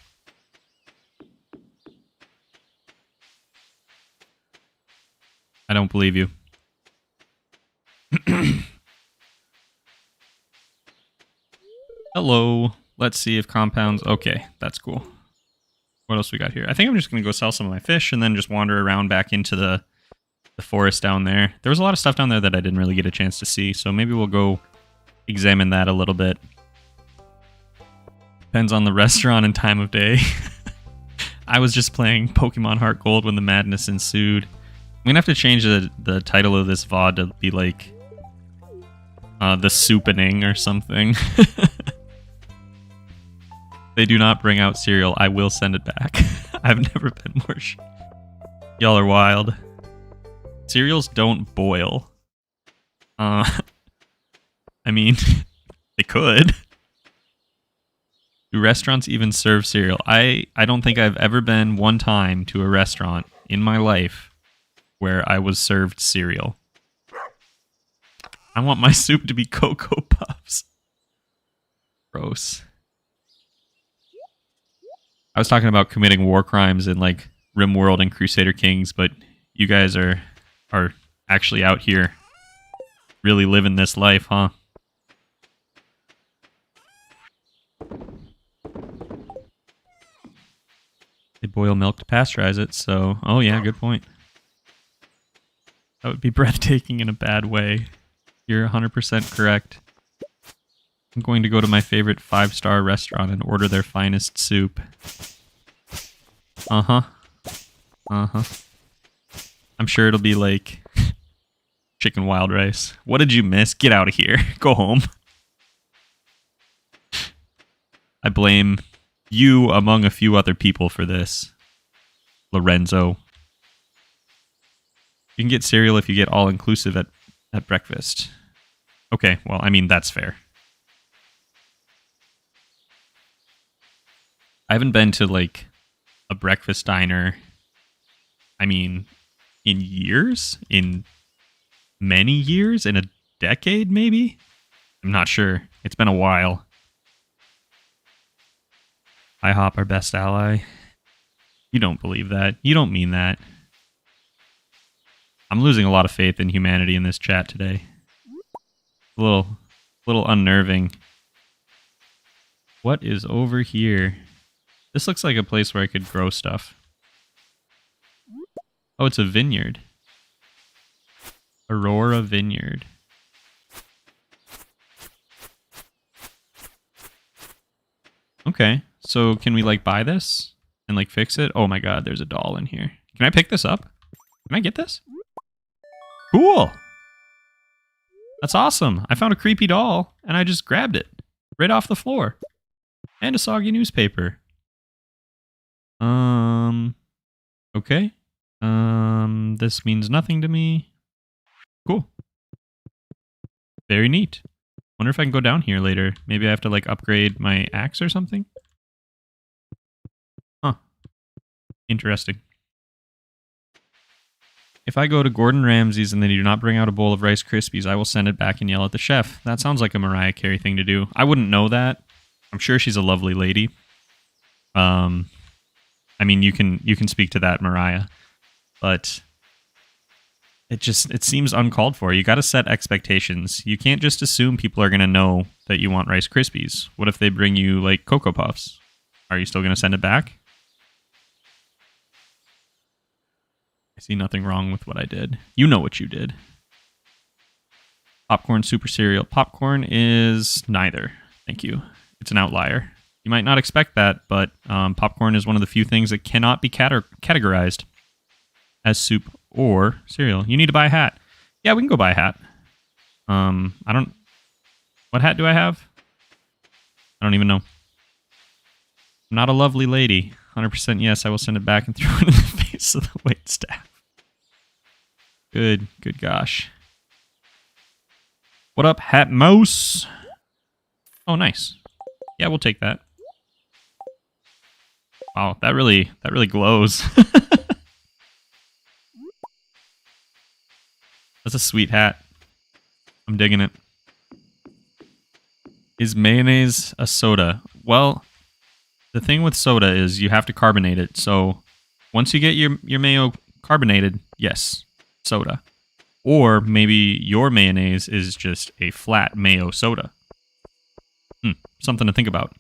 I don't believe you. Hello. Let's see if compounds... Okay, that's cool. What else we got here? I think I'm just going to go sell some of my fish and then just wander around back into the forest down there. There was a lot of stuff down there that I didn't really get a chance to see, so maybe we'll go examine that a little bit. Depends on the restaurant and time of day. I was just playing Pokemon Heart Gold when the madness ensued. I'm going to have to change the title of this VOD to be like the Soupening or something. They do not bring out cereal. I will send it back. I've never been more Y'all are wild. Cereals don't boil. I mean, they could. Do restaurants even serve cereal? I don't think I've ever been one time to a restaurant in my life where I was served cereal. I want my soup to be Cocoa Puffs. Gross. I was talking about committing war crimes in like RimWorld and Crusader Kings, but you guys are actually out here really living this life, huh? They boil milk to pasteurize it, so... Oh, yeah, good point. That would be breathtaking in a bad way. You're 100% correct. I'm going to go to my favorite 5-star restaurant and order their finest soup. Uh-huh. Uh-huh. I'm sure it'll be like chicken wild rice. What did you miss? Get out of here. Go home. I blame you among a few other people for this. Lorenzo. You can get cereal if you get all-inclusive at breakfast. Okay, well, I mean, that's fair. I haven't been to, like, a breakfast diner, I mean, in years? In many years? In a decade, maybe? I'm not sure. It's been a while. IHOP, our best ally. You don't believe that. You don't mean that. I'm losing a lot of faith in humanity in this chat today. A little unnerving. What is over here? This looks like a place where I could grow stuff. Oh, it's a vineyard. Aurora Vineyard. Okay, so can we like buy this and like fix it? Oh my god, there's a doll in here. Can I pick this up? Can I get this? Cool! That's awesome. I found a creepy doll and I just grabbed it right off the floor. And a soggy newspaper. Okay. This means nothing to me. Cool. Very neat. Wonder if I can go down here later. Maybe I have to like upgrade my axe or something. Huh. Interesting. If I go to Gordon Ramsay's and they do not bring out a bowl of Rice Krispies, I will send it back and yell at the chef. That sounds like a Mariah Carey thing to do. I wouldn't know that. I'm sure she's a lovely lady. I mean, you can speak to that, Mariah, but it seems uncalled for. You got to set expectations. You can't just assume people are going to know that you want Rice Krispies. What if they bring you like Cocoa Puffs? Are you still going to send it back? I see nothing wrong with what I did. You know what you did. Popcorn super cereal. Popcorn is neither. Thank you. It's an outlier. You might not expect that, but popcorn is one of the few things that cannot be categorized as soup or cereal. You need to buy a hat. Yeah, we can go buy a hat. What hat do I have? I don't even know. I'm not a lovely lady. 100% yes, I will send it back and throw it in the face of the waitstaff. Good gosh. What up, Hat Mouse? Oh, nice. Yeah, we'll take that. Wow, that really glows. That's a sweet hat. I'm digging it. Is mayonnaise a soda? Well, the thing with soda is you have to carbonate it. So once you get your mayo carbonated, yes, soda. Or maybe your mayonnaise is just a flat mayo soda. Something to think about.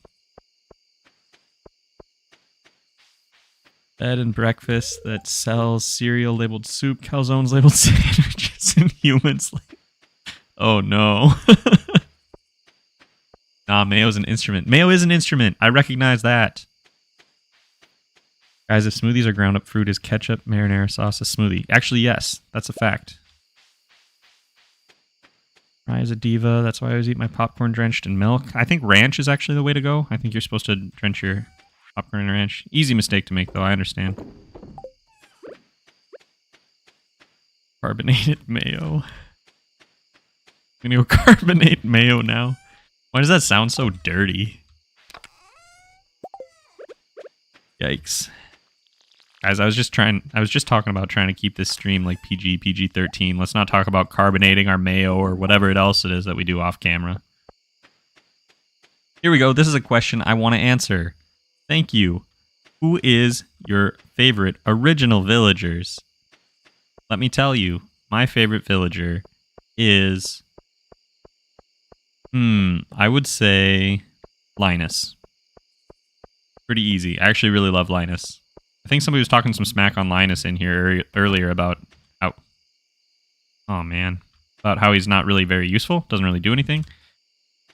Bed and breakfast that sells cereal labeled soup, calzones labeled sandwiches, and humans. Oh no. Nah, mayo's an instrument. Mayo is an instrument. I recognize that. Guys, if smoothies are ground up fruit, is ketchup, marinara sauce a smoothie? Actually, yes. That's a fact. Fry is a diva. That's why I always eat my popcorn drenched in milk. I think ranch is actually the way to go. I think you're supposed to drench your popcorn in ranch. Easy mistake to make, though. I understand. Carbonated mayo. I'm gonna go carbonate mayo now. Why does that sound so dirty? Yikes. Guys, I was just talking about trying to keep this stream like PG-13. Let's not talk about carbonating our mayo or whatever else it is that we do off camera. Here we go. This is a question I want to answer. Thank you. Who is your favorite original villagers? Let me tell you, my favorite villager is... I would say Linus. Pretty easy. I actually really love Linus. I think somebody was talking some smack on Linus in here earlier about how... Oh, man. About how he's not really very useful. Doesn't really do anything.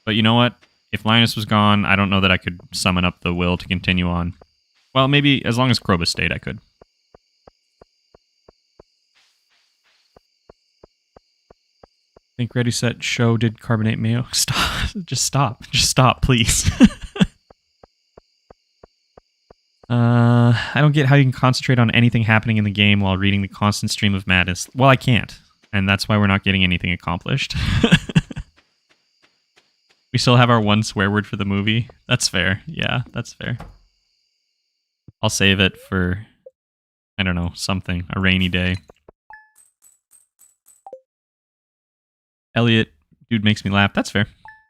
But you know what? If Linus was gone, I don't know that I could summon up the will to continue on. Well, maybe as long as Krobus stayed, I could. Think Ready, Set, Show did carbonate mayo. Stop. Just stop. Just stop, please. I don't get how you can concentrate on anything happening in the game while reading the constant stream of madness. Well, I can't. And that's why we're not getting anything accomplished. We still have our one swear word for the movie. That's fair. Yeah, that's fair. I'll save it for, I don't know, something. A rainy day. Elliot, dude makes me laugh. That's fair.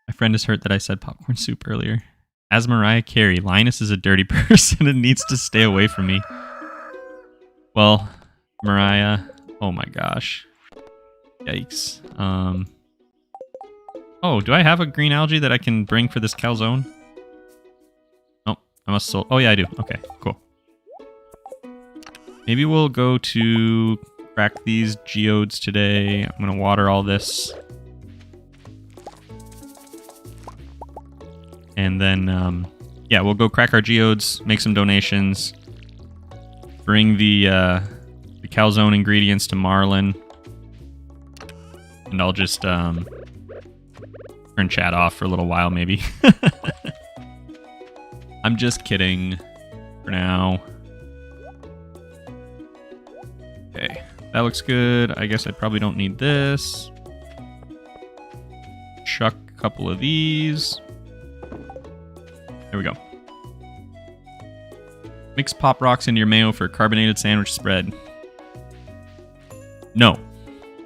My friend is hurt that I said popcorn soup earlier. As Mariah Carey, Linus is a dirty person and needs to stay away from me. Well, Mariah, oh my gosh. Yikes. Oh, do I have a green algae that I can bring for this calzone? Oh, I must oh yeah, I do. Okay, cool. Maybe we'll go to crack these geodes today. I'm gonna water all this. And then, yeah, we'll go crack our geodes, make some donations, bring the calzone ingredients to Marlin, and I'll just turn chat off for a little while, maybe. I'm just kidding for now. Okay, that looks good. I guess I probably don't need this. Chuck a couple of these. There we go. Mix Pop Rocks into your mayo for a carbonated sandwich spread. No.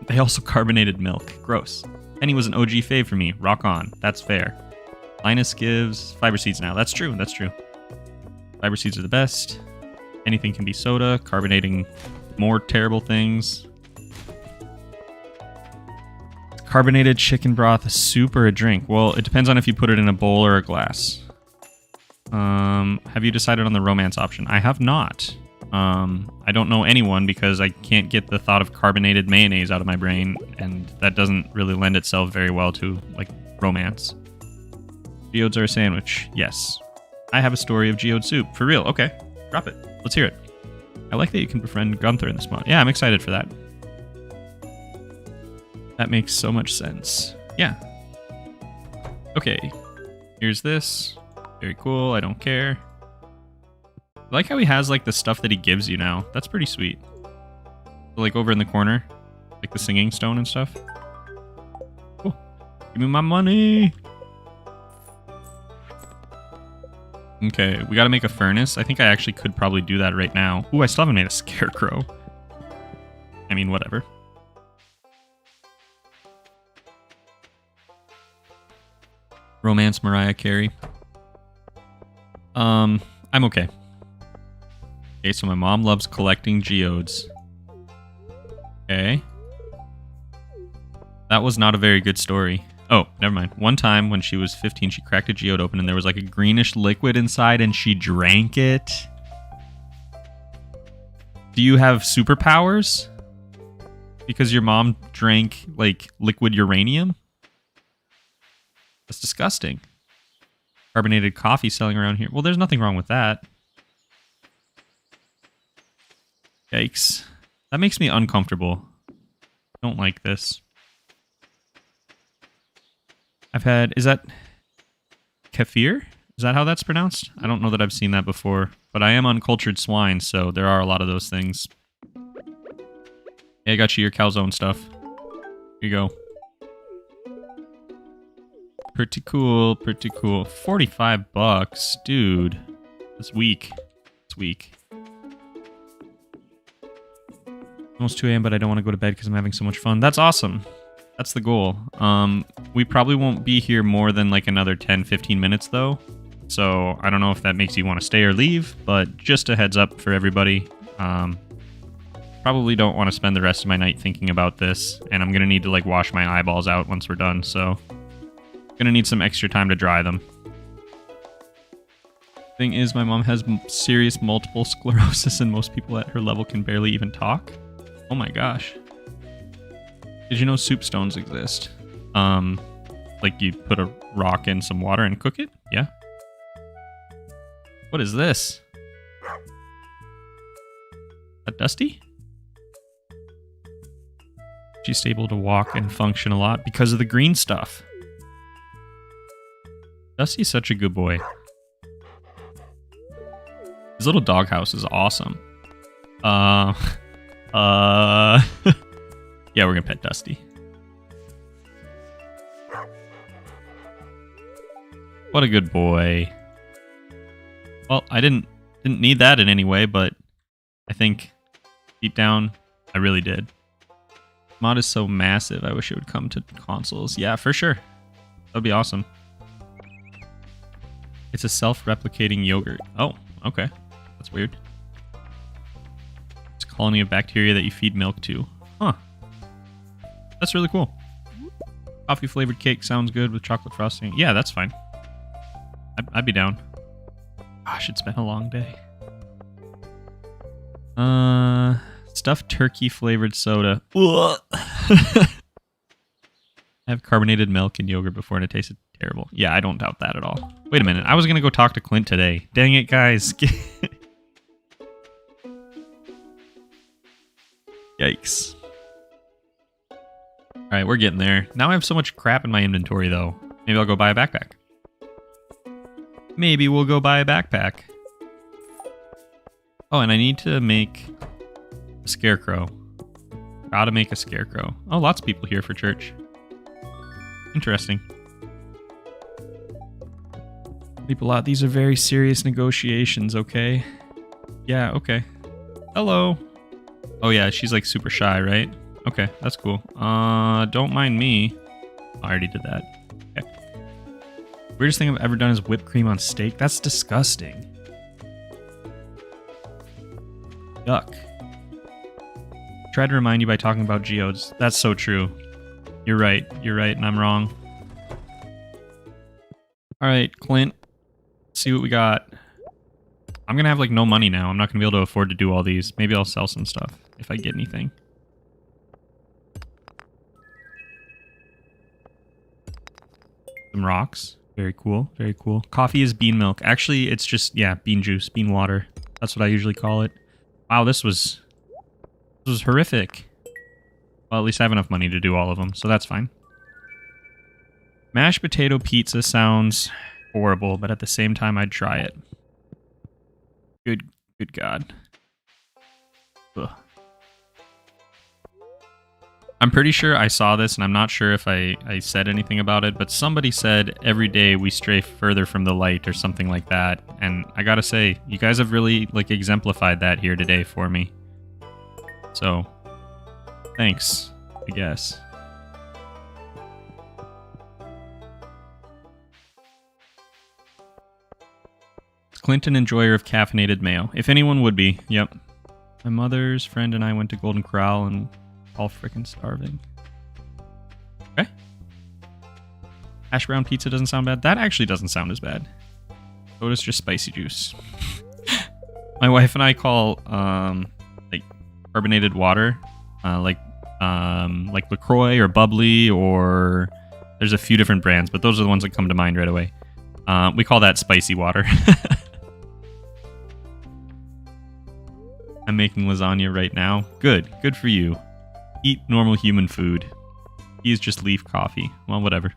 They also carbonated milk. Gross. Penny was an OG fave for me. Rock on. That's fair. Linus gives fiber seeds now. That's true. That's true. Fiber seeds are the best. Anything can be soda. Carbonating more terrible things. Carbonated chicken broth, a soup, or a drink? Well, it depends on if you put it in a bowl or a glass. Have you decided on the romance option? I have not. I don't know anyone because I can't get the thought of carbonated mayonnaise out of my brain, and that doesn't really lend itself very well to, like, romance. Geodes are a sandwich. Yes. I have a story of geode soup. For real. Okay. Drop it. Let's hear it. I like that you can befriend Gunther in this mod. Yeah, I'm excited for that. That makes so much sense. Yeah. Okay. Here's this. Very cool. I don't care. I like how he has, like, the stuff that he gives you now. That's pretty sweet. Like, over in the corner. Like, the singing stone and stuff. Cool. Give me my money! Okay, we gotta make a furnace. I think I actually could probably do that right now. Ooh, I still haven't made a scarecrow. I mean, whatever. Romance Mariah Carey. I'm okay. Okay, so my mom loves collecting geodes. Okay. That was not a very good story. Oh, never mind. One time when she was 15, she cracked a geode open and there was like a greenish liquid inside and she drank it. Do you have superpowers? Because your mom drank, like, liquid uranium? That's disgusting. Carbonated coffee selling around here. Well, there's nothing wrong with that. Yikes. That makes me uncomfortable. I don't like this. I've had... Is that... kefir? Is that how that's pronounced? I don't know that I've seen that before. But I am uncultured swine, so there are a lot of those things. Hey, I got you your calzone stuff. Here you go. Pretty cool, pretty cool. 45 bucks, dude. That's weak. It's weak. Almost 2 a.m., but I don't want to go to bed because I'm having so much fun. That's awesome. That's the goal. We probably won't be here more than like another 10, 15 minutes though. So I don't know if that makes you want to stay or leave, but just a heads up for everybody. Probably don't want to spend the rest of my night thinking about this, and I'm going to need to like wash my eyeballs out once we're done, so... Gonna need some extra time to dry them. Thing is, my mom has serious multiple sclerosis, and most people at her level can barely even talk. Oh my gosh. Did you know soup stones exist? Like you put a rock in some water and cook it? Yeah. What is this? That Dusty? She's able to walk and function a lot because of the green stuff. Dusty's such a good boy. His little doghouse is awesome. Yeah, we're gonna pet Dusty. What a good boy. Well, I didn't need that in any way, but I think deep down, I really did. Mod is so massive, I wish it would come to consoles. Yeah, for sure. That'd be awesome. It's a self-replicating yogurt. Oh, okay. That's weird. It's a colony of bacteria that you feed milk to. Huh. That's really cool. Coffee-flavored cake sounds good with chocolate frosting. Yeah, that's fine. I'd be down. Gosh, it's been a long day. Stuffed turkey flavored soda. I have carbonated milk and yogurt before and it tasted terrible. Yeah, I don't doubt that at all. Wait a minute. I was going to go talk to Clint today. Dang it, guys. Yikes. All right, we're getting there. Now I have so much crap in my inventory, though. Maybe I'll go buy a backpack. Maybe we'll go buy a backpack. Oh, and I need to make a scarecrow. Gotta make a scarecrow. Oh, lots of people here for church. Interesting. Leapalot, these are very serious negotiations, okay? Yeah, okay. Hello. Oh yeah, she's like super shy, right? Okay, that's cool. Don't mind me. Oh, I already did that. Okay. Weirdest thing I've ever done is whipped cream on steak. That's disgusting. Yuck. Tried to remind you by talking about geodes. That's so true. You're right, and I'm wrong. Alright, Clint. Let's see what we got. I'm gonna have like no money now. I'm not gonna be able to afford to do all these. Maybe I'll sell some stuff if I get anything. Some rocks. Very cool, very cool. Coffee is bean milk. Actually, it's just, yeah, bean juice, bean water. That's what I usually call it. Wow, this was horrific. Well, at least I have enough money to do all of them, so that's fine. Mashed potato pizza sounds horrible, but at the same time, I'd try it. Good God. Ugh. I'm pretty sure I saw this, and I'm not sure if I said anything about it, but somebody said every day we stray further from the light or something like that. And I gotta say, you guys have really like exemplified that here today for me. So, thanks, I guess. Is Clinton enjoyer of caffeinated mayo? If anyone would be, yep. My mother's friend and I went to Golden Corral and all freaking starving. Okay. Hash brown pizza doesn't sound bad. That actually doesn't sound as bad. Soda's just spicy juice. My wife and I call like carbonated water, like LaCroix or Bubbly, or there's a few different brands, but those are the ones that come to mind right away. We call that spicy water. I'm making lasagna right now. Good for you. Eat normal human food. He's just leaf coffee. Well, whatever.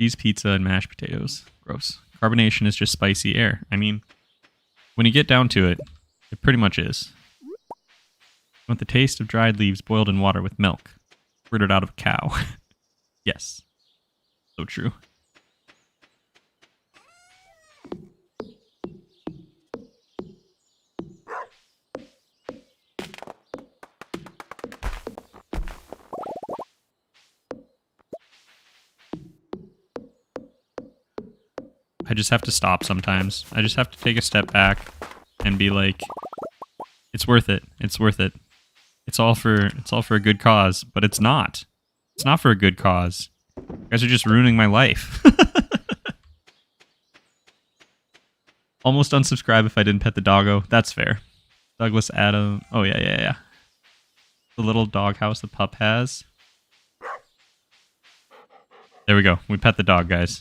Cheese pizza and mashed potatoes. Gross. Carbonation is just spicy air. I mean, when you get down to it, it pretty much is. You want the taste of dried leaves boiled in water with milk. Squirted out of a cow. Yes. So true. I just have to stop sometimes. I just have to take a step back and be like, it's worth it. It's worth it. It's all for a good cause, but it's not. It's not for a good cause. You guys are just ruining my life. Almost unsubscribe if I didn't pet the doggo. That's fair. Douglas Adam. Oh, yeah. The little doghouse the pup has. There we go. We pet the dog, guys.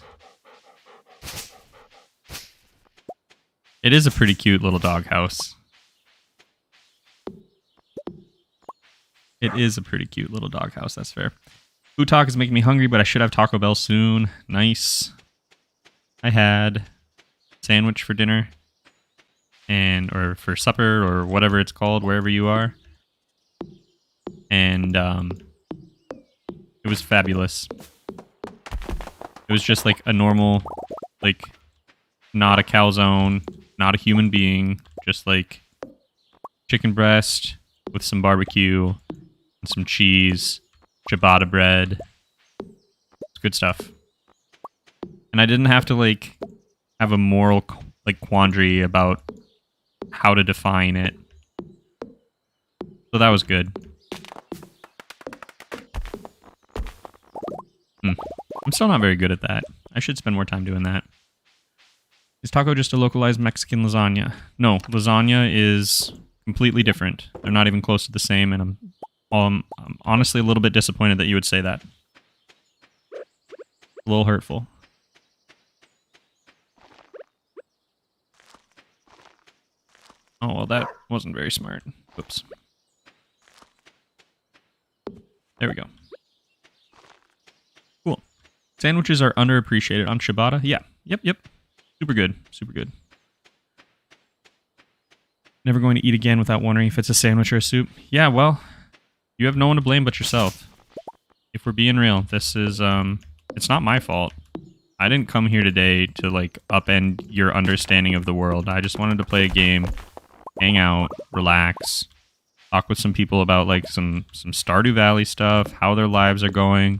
It is a pretty cute little doghouse. It is a pretty cute little doghouse. That's fair. Food talk is making me hungry, but I should have Taco Bell soon. Nice. I had sandwich for dinner or for supper or whatever it's called wherever you are, and it was fabulous. It was just like a normal, like, not a calzone, not a human being, just like chicken breast with some barbecue and some cheese, ciabatta bread. It's good stuff. And I didn't have to like have a moral like quandary about how to define it. So that was good. I'm still not very good at that. I should spend more time doing that. Is taco just a localized Mexican lasagna? No, lasagna is completely different. They're not even close to the same, and I'm honestly a little bit disappointed that you would say that. A little hurtful. Oh, well, that wasn't very smart. Whoops. There we go. Cool. Sandwiches are underappreciated on ciabatta. Yeah. Yep. Super good. Super good. Never going to eat again without wondering if it's a sandwich or a soup. Yeah, well, you have no one to blame but yourself. If we're being real, this is, it's not my fault. I didn't come here today to, like, upend your understanding of the world. I just wanted to play a game, hang out, relax, talk with some people about, like, some Stardew Valley stuff, how their lives are going,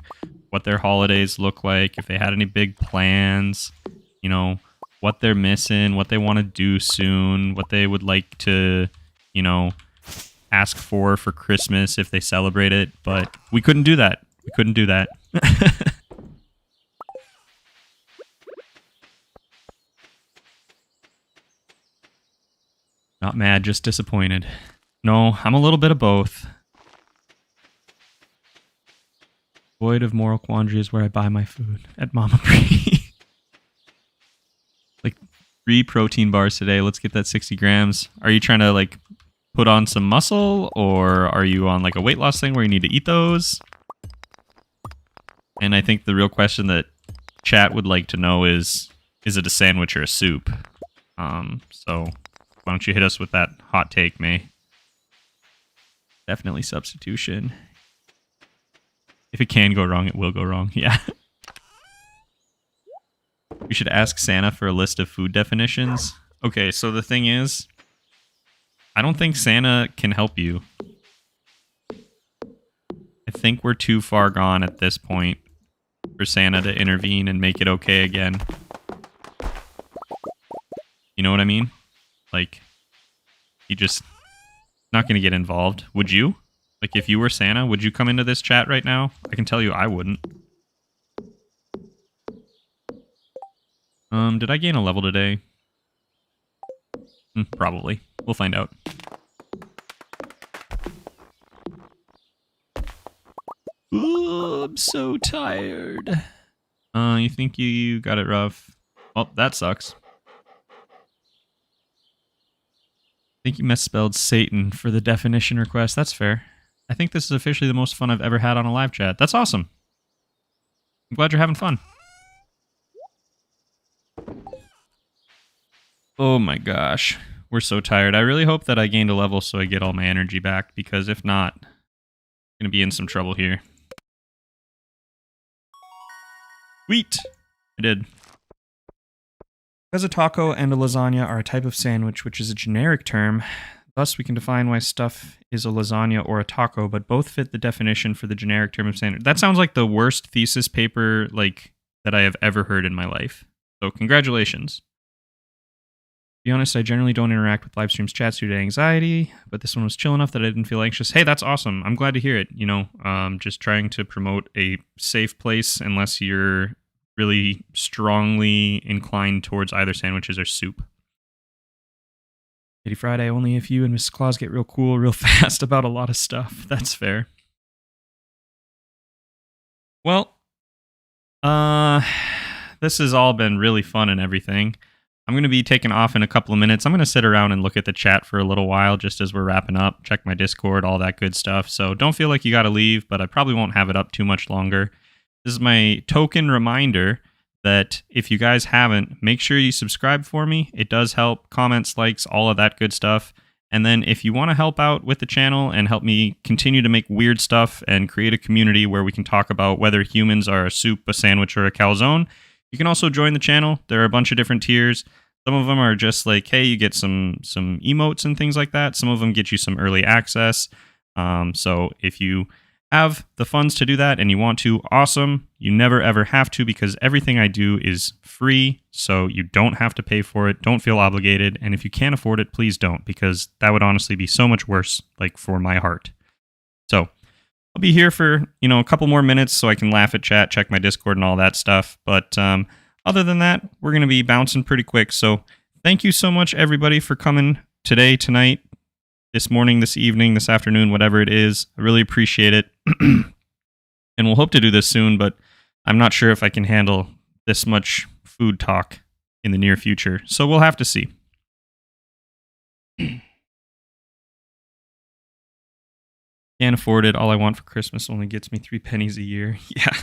what their holidays look like, if they had any big plans, you know, what they're missing, what they want to do soon, what they would like to, you know, ask for Christmas if they celebrate it. But we couldn't do that. We couldn't do that. Not mad, just disappointed. No, I'm a little bit of both. Void of moral quandary is where I buy my food. At Mama Bree. Like 3 protein bars today. Let's get that 60 grams. Are you trying to like put on some muscle, or are you on like a weight loss thing where you need to eat those? And I think the real question that chat would like to know is it a sandwich or a soup? So why don't you hit us with that hot take, May? Definitely substitution. If it can go wrong, it will go wrong. Yeah. We should ask Santa for a list of food definitions. Okay, so the thing is, I don't think Santa can help you. I think we're too far gone at this point for Santa to intervene and make it okay again. You know what I mean? Like, he just not going to get involved. Would you? Like, if you were Santa, would you come into this chat right now? I can tell you I wouldn't. Did I gain a level today? Probably. We'll find out. Ooh, I'm so tired. You think you got it rough? Well, that sucks. I think you misspelled Satan for the definition request. That's fair. I think this is officially the most fun I've ever had on a live chat. That's awesome. I'm glad you're having fun. Oh my gosh. We're so tired. I really hope that I gained a level so I get all my energy back, because if not, I'm going to be in some trouble here. Sweet! I did. Because a taco and a lasagna are a type of sandwich, which is a generic term, thus we can define why stuff is a lasagna or a taco, but both fit the definition for the generic term of sandwich. That sounds like the worst thesis paper like that I have ever heard in my life. So congratulations. To be honest, I generally don't interact with live streams chats due to anxiety, but this one was chill enough that I didn't feel anxious. Hey, that's awesome. I'm glad to hear it. You know, just trying to promote a safe place unless you're really strongly inclined towards either sandwiches or soup. Kitty Friday, only if you and Mrs. Claus get real cool real fast about a lot of stuff. That's fair. Well, this has all been really fun and everything. I'm going to be taking off in a couple of minutes. I'm going to sit around and look at the chat for a little while just as we're wrapping up, check my Discord, all that good stuff. So don't feel like you got to leave, but I probably won't have it up too much longer. This is my token reminder that if you guys haven't, make sure you subscribe for me. It does help. Comments, likes, all of that good stuff. And then if you want to help out with the channel and help me continue to make weird stuff and create a community where we can talk about whether humans are a soup, a sandwich, or a calzone, you can also join the channel. There are a bunch of different tiers. Some of them are just like, hey, you get some emotes and things like that. Some of them get you some early access. So if you have the funds to do that and you want to, awesome. You never ever have to because everything I do is free, so you don't have to pay for it. Don't feel obligated, and if you can't afford it, please don't, because that would honestly be so much worse, like, for my heart. So I'll be here for, a couple more minutes so I can laugh at chat, check my Discord and all that stuff, but other than that, we're going to be bouncing pretty quick. So thank you so much, everybody, for coming today, tonight, this morning, this evening, this afternoon, whatever it is. I really appreciate it. And we'll hope to do this soon, but I'm not sure if I can handle this much food talk in the near future. So we'll have to see. Can't afford it. All I want for Christmas only gets me 3 pennies a year. Yeah.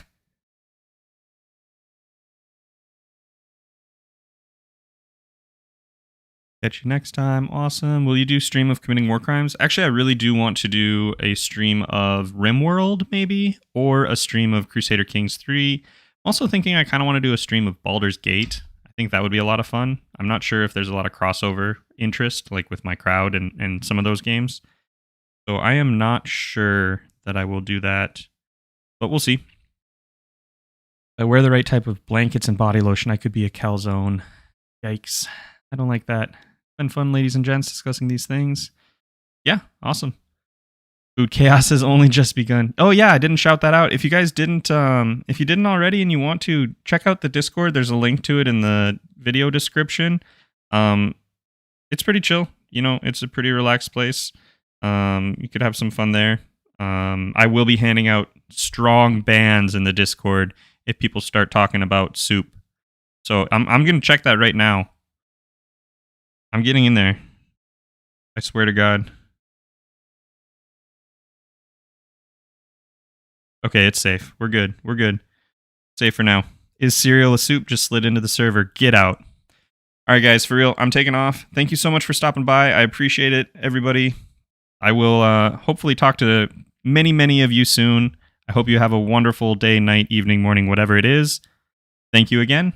Catch you next time. Awesome. Will you do stream of committing war crimes? Actually, I really do want to do a stream of RimWorld, maybe, or a stream of Crusader Kings 3. I'm also thinking I kind of want to do a stream of Baldur's Gate. I think that would be a lot of fun. I'm not sure if there's a lot of crossover interest, like with my crowd and some of those games. So I am not sure that I will do that, but we'll see. If I wear the right type of blankets and body lotion, I could be a calzone. Yikes. I don't like that. Been fun, ladies and gents, discussing these things. Yeah, awesome. Food chaos has only just begun. Oh yeah, I didn't shout that out. If you guys didn't, if you didn't already and you want to, check out the Discord. There's a link to it in the video description. It's pretty chill. It's a pretty relaxed place. You could have some fun there. I will be handing out strong bans in the Discord if people start talking about soup. So I'm gonna check that right now. I'm getting in there. I swear to God. Okay, it's safe. We're good. We're good. Safe for now. Is cereal a soup? Just slid into the server. Get out. All right, guys, for real, I'm taking off. Thank you so much for stopping by. I appreciate it, everybody. I will hopefully talk to many, many of you soon. I hope you have a wonderful day, night, evening, morning, whatever it is. Thank you again.